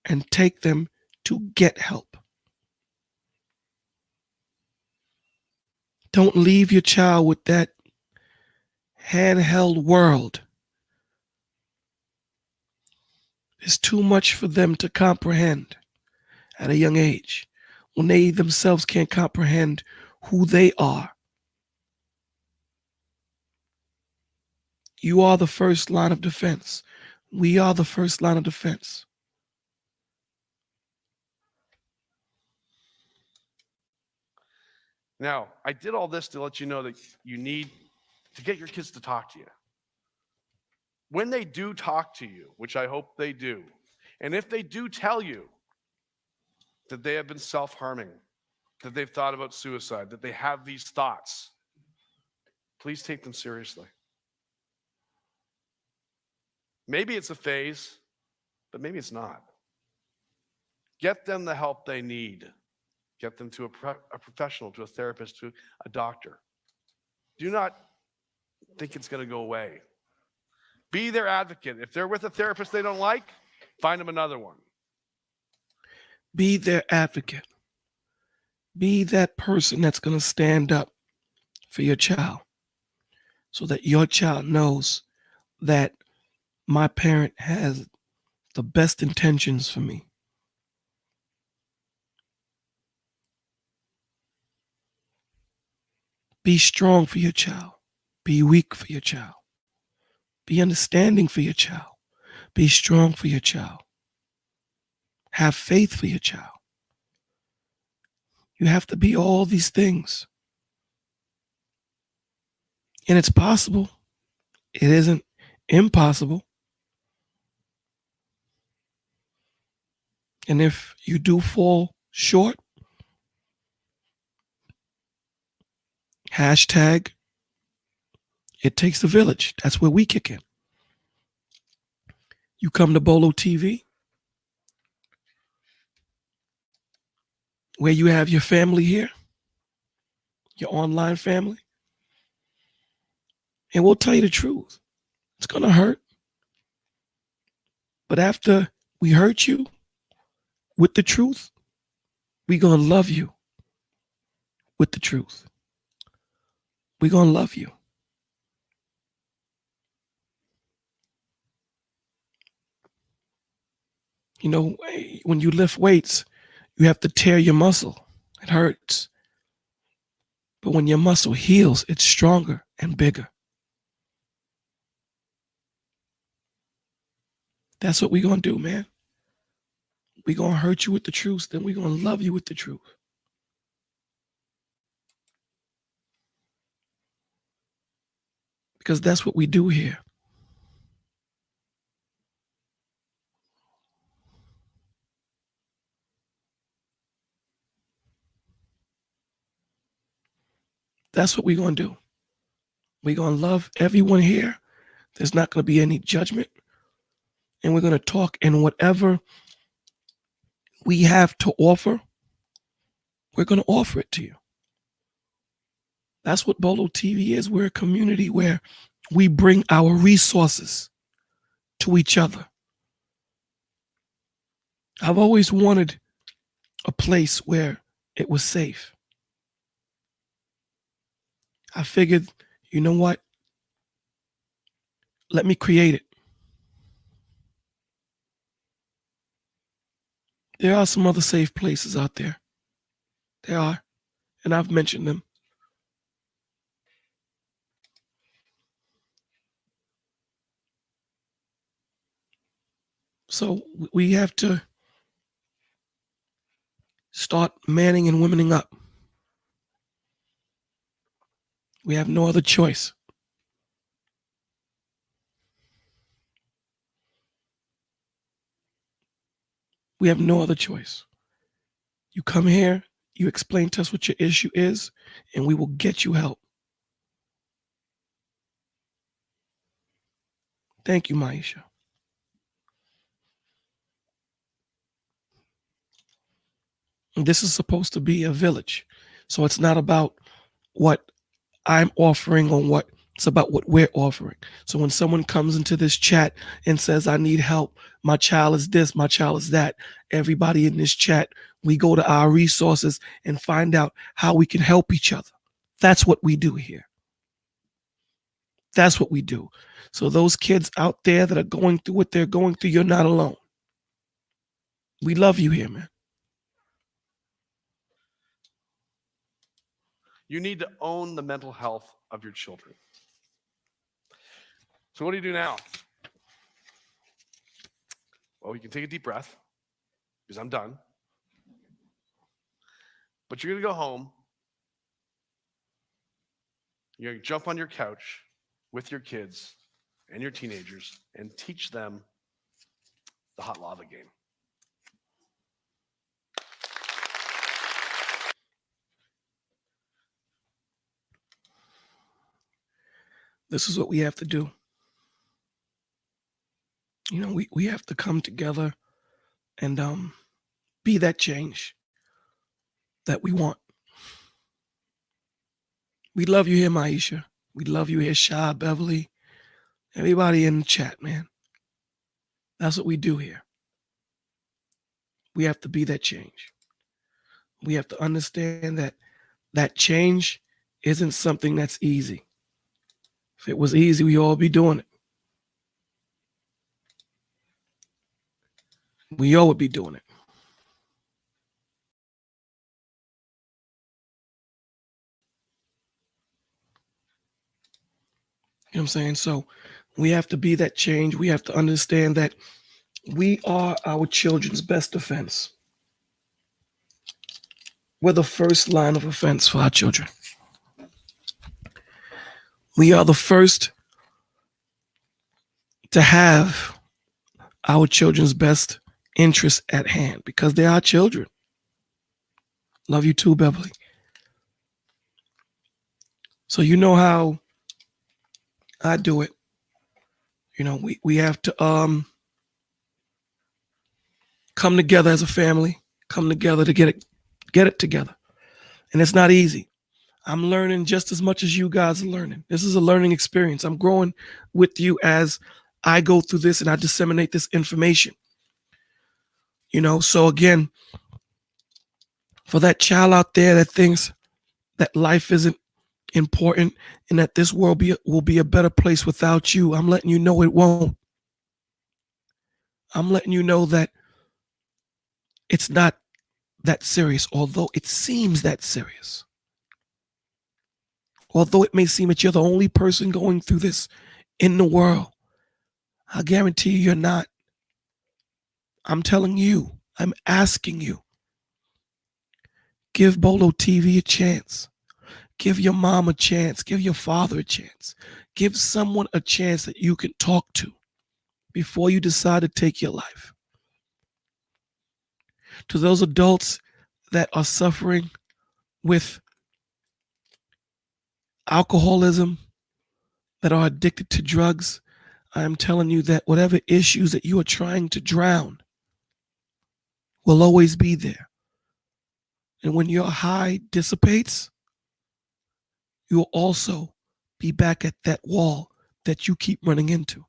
and take them to get help. Don't leave your child with that handheld world. It's too much for them to comprehend at a young age when they themselves can't comprehend who they are. You are the first line of defense. We are the first line of defense. Now, I did all this to let you know that you need to get your kids to talk to you. When they do talk to you, which I hope they do, and if they do tell you that they have been self-harming, that they've thought about suicide, that they have these thoughts, please take them seriously. Maybe it's a phase, but maybe it's not. Get them the help they need. Get them to a professional, to a therapist, to a doctor. Do not think it's going to go away. Be their advocate. If they're with a therapist they don't like, find them another one. Be their advocate. Be that person that's going to stand up for your child so that your child knows that my parent has the best intentions for me. Be strong for your child. Be weak for your child. Be understanding for your child. Be strong for your child. Have faith for your child. You have to be all these things. And it's possible. It isn't impossible. And if you do fall short, hashtag it takes a village. That's where we kick in. You come to Bolo TV, where you have your family here, your online family, and we'll tell you the truth. It's going to hurt. But after we hurt you with the truth, we're going to love you with the truth. We're going to love you. You know, when you lift weights, you have to tear your muscle. It hurts. But when your muscle heals, it's stronger and bigger. That's what we're going to do, man. We're going to hurt you with the truth, then we're going to love you with the truth. Because that's what we do here. That's what we're going to do. We're going to love everyone here. There's not going to be any judgment. And we're going to talk, and whatever we have to offer, we're going to offer it to you. That's what Bolo TV is. We're a community where we bring our resources to each other. I've always wanted a place where it was safe. I figured, you know what? Let me create it. There are some other safe places out there. There are, and I've mentioned them. So we have to start manning and womening up. We have no other choice. We have no other choice. You come here, you explain to us what your issue is, and we will get you help. Thank you, Maisha. This is supposed to be a village. So it's not about what I'm offering or what it's about what we're offering. So when someone comes into this chat and says, I need help, my child is this, my child is that, everybody in this chat, we go to our resources and find out how we can help each other. That's what we do here. That's what we do. So those kids out there that are going through what they're going through, you're not alone. We love you here, man. You need to own the mental health of your children. So what do you do now? Well, you can take a deep breath because I'm done. But you're going to go home. You're going to jump on your couch with your kids and your teenagers and teach them the hot lava game. This is what we have to do. You know, we have to come together and be that change that we want. We love you here, Maisha. We love you here, Sha, Beverly, everybody in the chat, man. That's what we do here. We have to be that change. We have to understand that that change isn't something that's easy. If it was easy, we all be doing it. We all would be doing it. You know what I'm saying? So we have to be that change. We have to understand that we are our children's best defense. We're the first line of defense for our children. We are the first to have our children's best interests at hand because they are children. Love you too, Beverly. So you know how I do it. You know, we have to come together as a family, come together to get it together. And it's not easy. I'm learning just as much as you guys are learning. This is a learning experience. I'm growing with you as I go through this and I disseminate this information. You know, so again, for that child out there that thinks that life isn't important and that this world will be a better place without you, I'm letting you know it won't. I'm letting you know that it's not that serious, although it seems that serious. Although it may seem that you're the only person going through this in the world, I guarantee you're not. I'm telling you, I'm asking you, give Bolo TV a chance. Give your mom a chance. Give your father a chance. Give someone a chance that you can talk to before you decide to take your life. To those adults that are suffering with alcoholism, that are addicted to drugs, I am telling you that whatever issues that you are trying to drown will always be there. And when your high dissipates, you will also be back at that wall that you keep running into.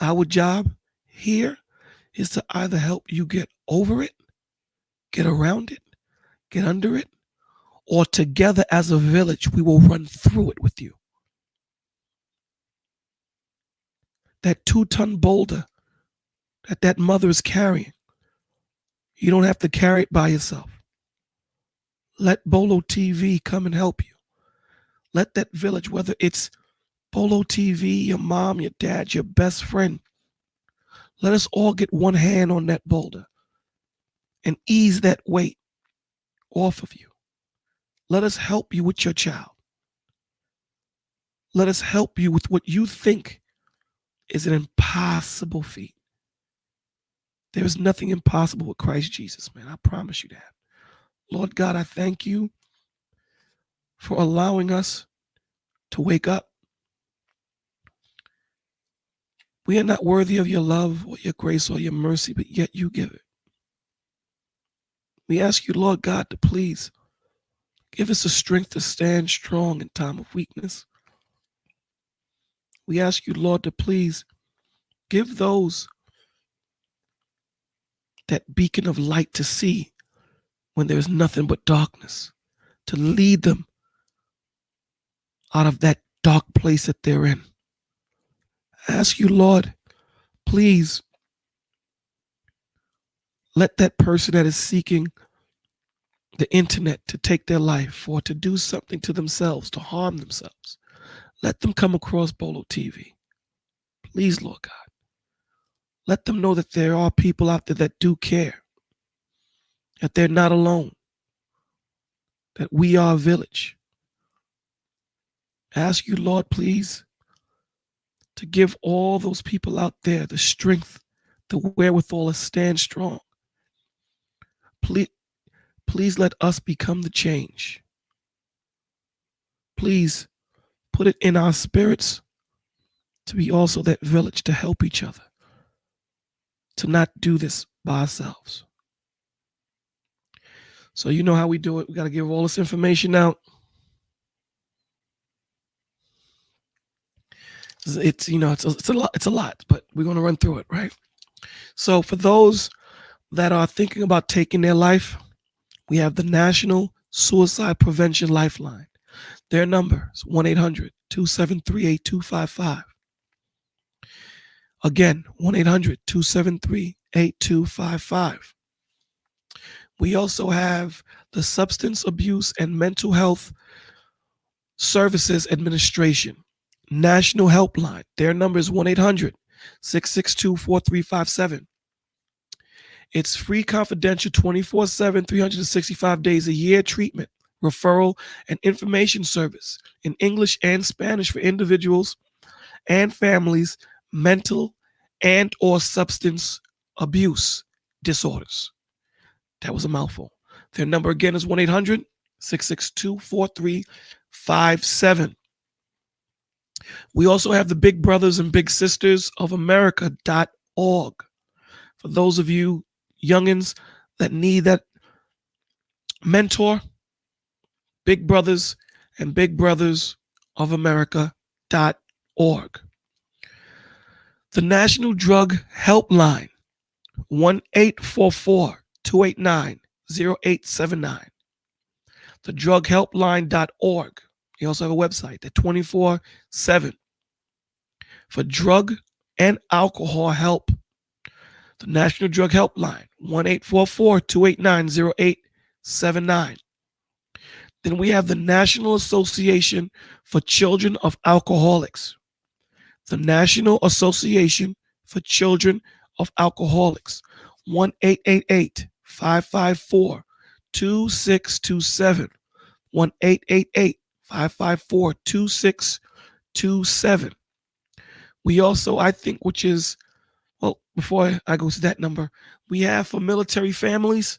Our job here is to either help you get over it, get around it, get under it, or together as a village, we will run through it with you. That 2-ton boulder that mother is carrying, you don't have to carry it by yourself. Let Bolo TV come and help you. Let that village, whether it's Bolo TV, your mom, your dad, your best friend, let us all get one hand on that boulder and ease that weight off of you. Let us help you with your child. Let us help you with what you think is an impossible feat. There is nothing impossible with Christ Jesus, man. I promise you that. Lord God, I thank you for allowing us to wake up. We are not worthy of your love or your grace or your mercy, but yet you give it. We ask you, Lord God, to please give us the strength to stand strong in time of weakness. We ask you, Lord, to please give those that beacon of light to see when there is nothing but darkness, to lead them out of that dark place that they're in. I ask you, Lord, please let that person that is seeking the internet to take their life or to do something to themselves, to harm themselves, let them come across Bolo TV. Please, Lord God. Let them know that there are people out there that do care, that they're not alone, that we are a village. I ask you, Lord, please, to give all those people out there the strength, the wherewithal to stand strong. Please let us become the change. Please put it in our spirits to be also that village, to help each other, to not do this by ourselves. So you know how we do it. We got to give all this information out. It's a lot, but we're going to run through it, right? So for those that are thinking about taking their life, we have the National Suicide Prevention Lifeline. Their number is 1-800-273-8255. Again, 1-800-273-8255. We also have the Substance Abuse and Mental Health Services Administration National Helpline. Their number is 1-800-662-4357. It's free, confidential, 24/7, 365 days a year treatment referral, and information service in English and Spanish for individuals and families, mental and or substance abuse disorders. That was a mouthful. Their number again is 1-800-662-4357. We also have the Big Brothers and Big Sisters of America.org. For those of you youngins that need that mentor, Big Brothers and Big Brothers of America.org. The National Drug Helpline, 1-844-289-0879. The drughelpline.org. They also have a website that 24/7 for drug and alcohol help. The National Drug Helpline, 1-844-289-0879. Then we have the National Association for Children of Alcoholics. The National Association for Children of Alcoholics, 1-888-554-2627. 1-888-554-2627. We also, I think, which is, well, before I go to that number, we have for military families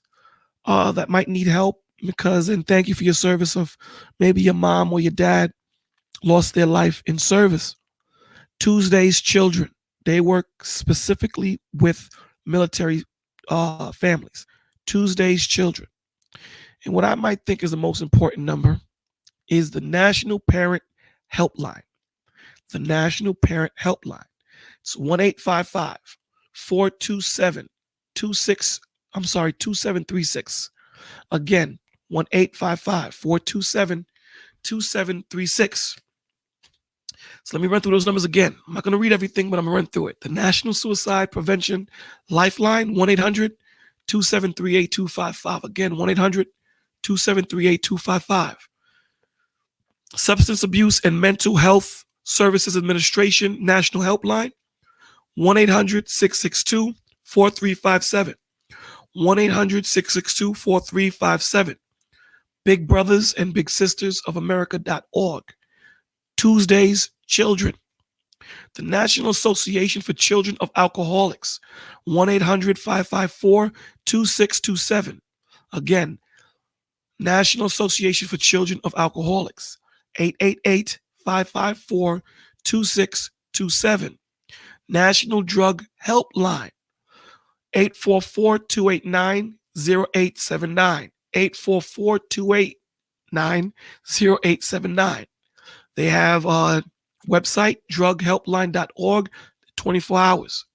that might need help because, and thank you for your service of maybe your mom or your dad lost their life in service. Tuesday's Children, they work specifically with military families. Tuesday's Children. And what I might think is the most important number is the National Parent Helpline. The National Parent Helpline. It's 1-855-427-2736. Again, 1-855-427-2736. So let me run through those numbers again. I'm not going to read everything, but I'm going to run through it. The National Suicide Prevention Lifeline, 1-800-273-8255. Again, 1-800-273-8255. Substance Abuse and Mental Health Services Administration National Helpline, 1-800-662-4357. 1-800-662-4357. Big Brothers and Big Sisters of America.org. Tuesday's Children. The National Association for Children of Alcoholics, 1-800-554-2627. Again, National Association for Children of Alcoholics, 888-554-2627. National Drug Helpline, 844-289-0879. 844-289-0879. They have a website, drughelpline.org, 24 hours.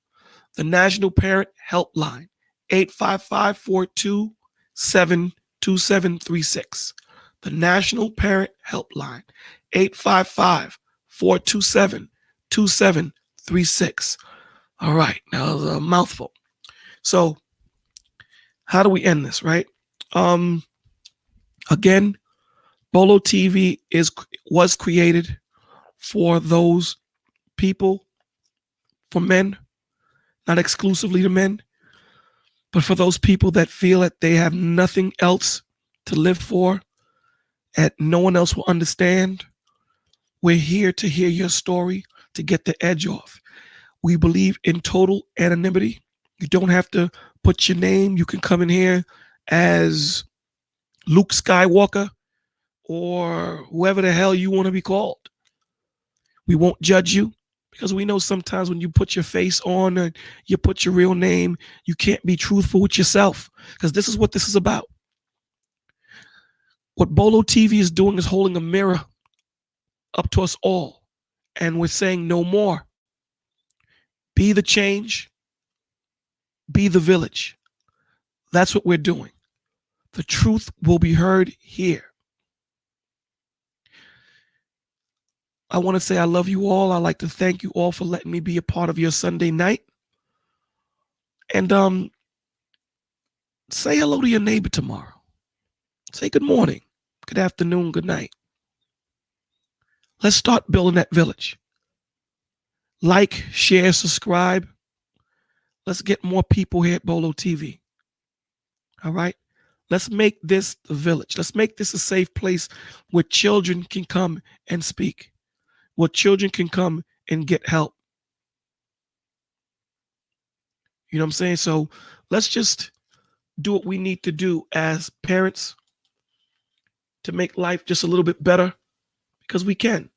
The National Parent Helpline, 855-427-2736. The National Parent Helpline, 855-427-2736. All right, now that was a mouthful. So how do we end this, right? Again, Bolo TV was created for those people, for men, not exclusively to men, but for those people that feel that they have nothing else to live for, and no one else will understand. We're here to hear your story, to get the edge off. We believe in total anonymity. You don't have to put your name. You can come in here as Luke Skywalker or whoever the hell you want to be called. We won't judge you because we know sometimes when you put your face on and you put your real name, you can't be truthful with yourself, because this is what this is about. What Bolo TV is doing is holding a mirror up to us all, and we're saying no more. Be the change. Be the village. That's what we're doing. The truth will be heard here. I want to say I love you all. I'd like to thank you all for letting me be a part of your Sunday night. And say hello to your neighbor tomorrow. Say good morning, good afternoon, good night. Let's start building that village. Like, share, subscribe. Let's get more people here at Bolo TV. All right? Let's make this the village. Let's make this a safe place where children can come and speak, where children can come and get help. You know what I'm saying? So let's just do what we need to do as parents to make life just a little bit better, because we can.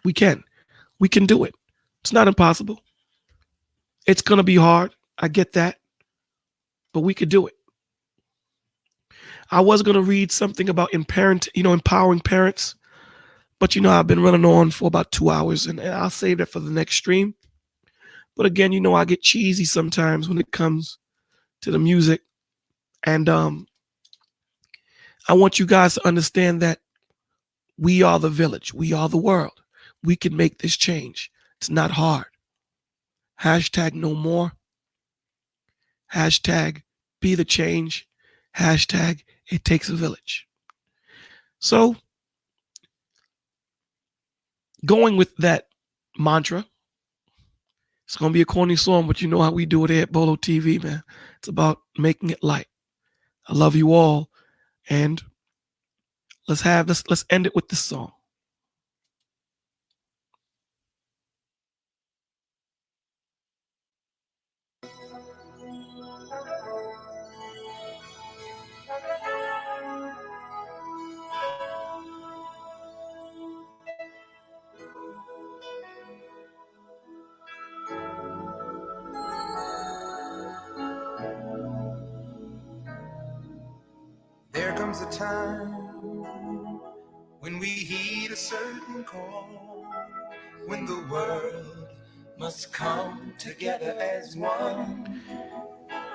We can. We can do it. It's not impossible. It's going to be hard. I get that. But we could do it. I was going to read something about empowering parents. But, I've been running on for about 2 hours, and I'll save that for the next stream. But again, I get cheesy sometimes when it comes to the music. And I want you guys to understand that we are the village. We are the world. We can make this change. It's not hard. Hashtag no more. Hashtag be the change. Hashtag it takes a village. So, going with that mantra, it's going to be a corny song, but you know how we do it here at Bolo TV, man. It's about making it light. I love you all. And let's end it with this song. There comes a time when we heed a certain call, when the world must come together as one.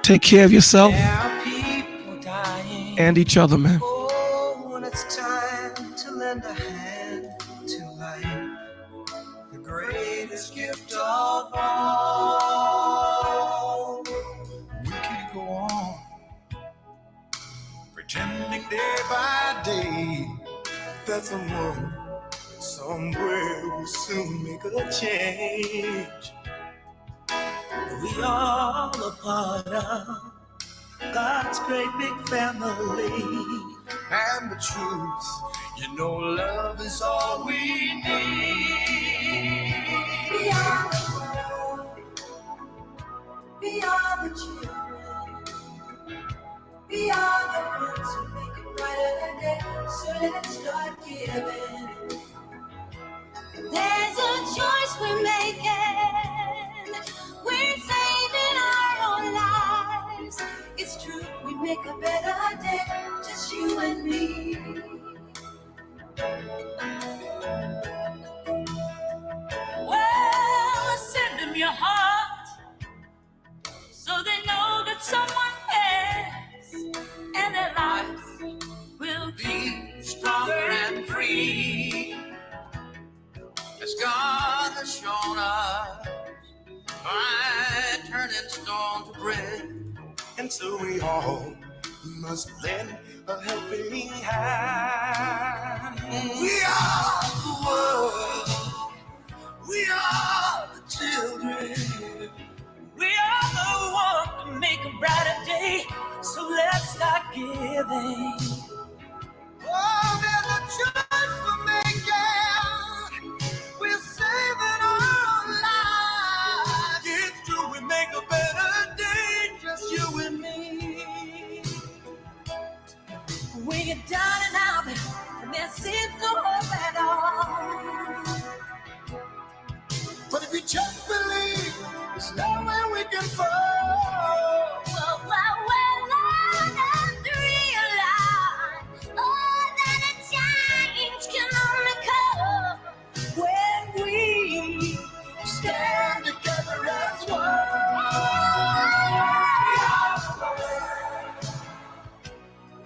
Take care of yourself There are people dying, and each other, man. oh, when it's time to lend a hand to life, the greatest gift of all. We can't go on pretending day by day that someone somewhere will soon make a change. We all a part of God's great big family, and the truth, love is all we need. We are the world, we are the children, we are the ones who make it brighter day. So let's start giving. There's a choice we're making. We're saving our own lives. It's true, we make a better day, just you and me. Well, send them your heart so they know that someone cares, and their lives will be stronger and free, as God has shown us by turning stone to bread. And so we all must lend a helping hand. We are the world, we are the children, we are the one to make a brighter day. So let's start giving. Oh, there's a choice we're making. We're saving our lives. It's true, we make a better day, just you and me. We get down and out, and there seems no hope at all. But if you just believe, there's nowhere we can fall. Well, let's realize, that a change can only come when we stand together as one.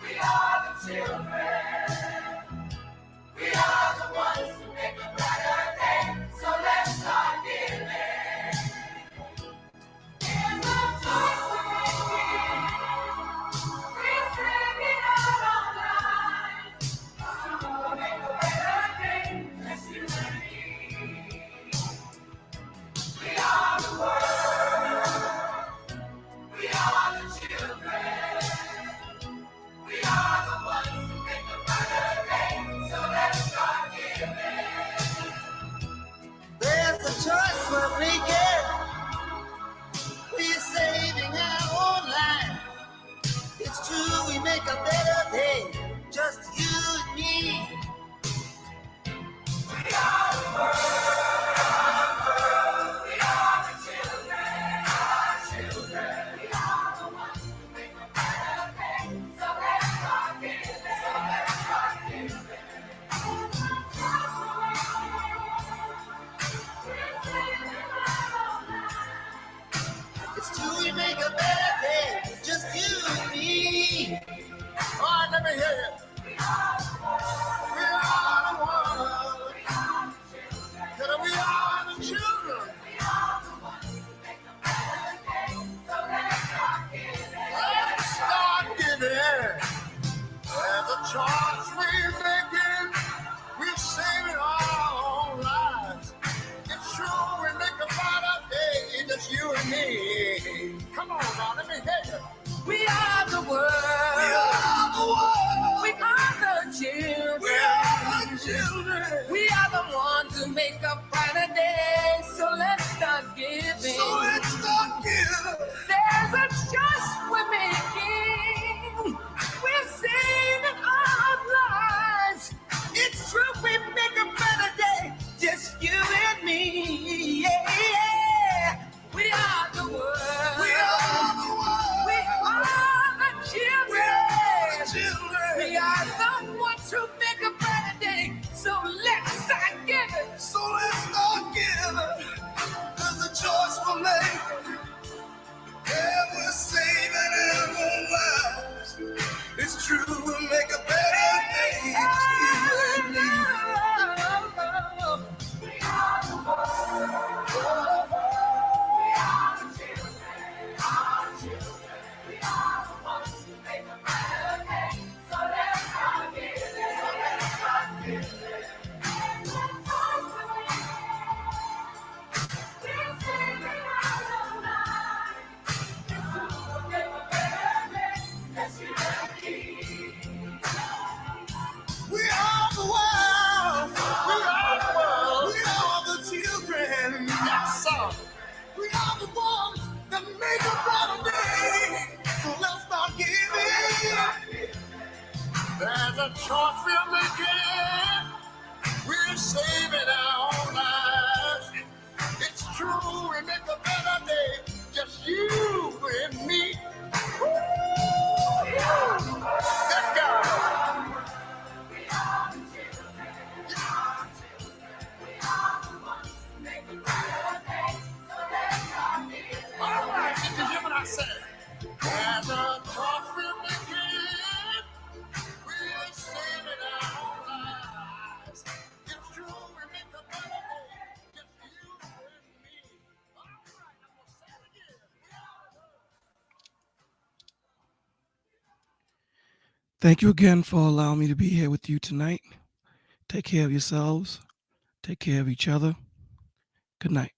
We are the children. We make a better day. Just you and me. It's true we make a better day. Just you and me. All right, let me hear you. We are the one. That we are the children. Let's start giving. And the charge we're making, we're saving our own lives. It's true, we make a better day, just you and me. Come on now, let me hear you. We are the world. We are the world. We are the children. We are the children. We are the ones who make a brighter day. So let's start giving. So let's start giving. There's a choice we're making. We're saving our lives. It's true, we make a better day. Just you and me. Yeah, yeah. We are the world. We are the world. We are the children. We are the children. We are the ones who make a better day. So let's start giving. So let's start giving. There's a choice we're making. Yeah, we're saving our own lives. It's true, we'll make a better day. It's you and me. We are the world. We are the world. We are the children. Yes, sir. We are the ones that make a better day. So let's start giving. There's a choice we're making. We're saving our own lives. It's true, we make a better day. Just you and me. Woo! Let's go. All right, did you hear what I said? There's a choice we're making. We're saving our lives. It's true, we make a better day. Just you and me. All right, I'm gonna say it again. Thank you again for allowing me to be here with you tonight. Take care of yourselves. Take care of each other. Good night.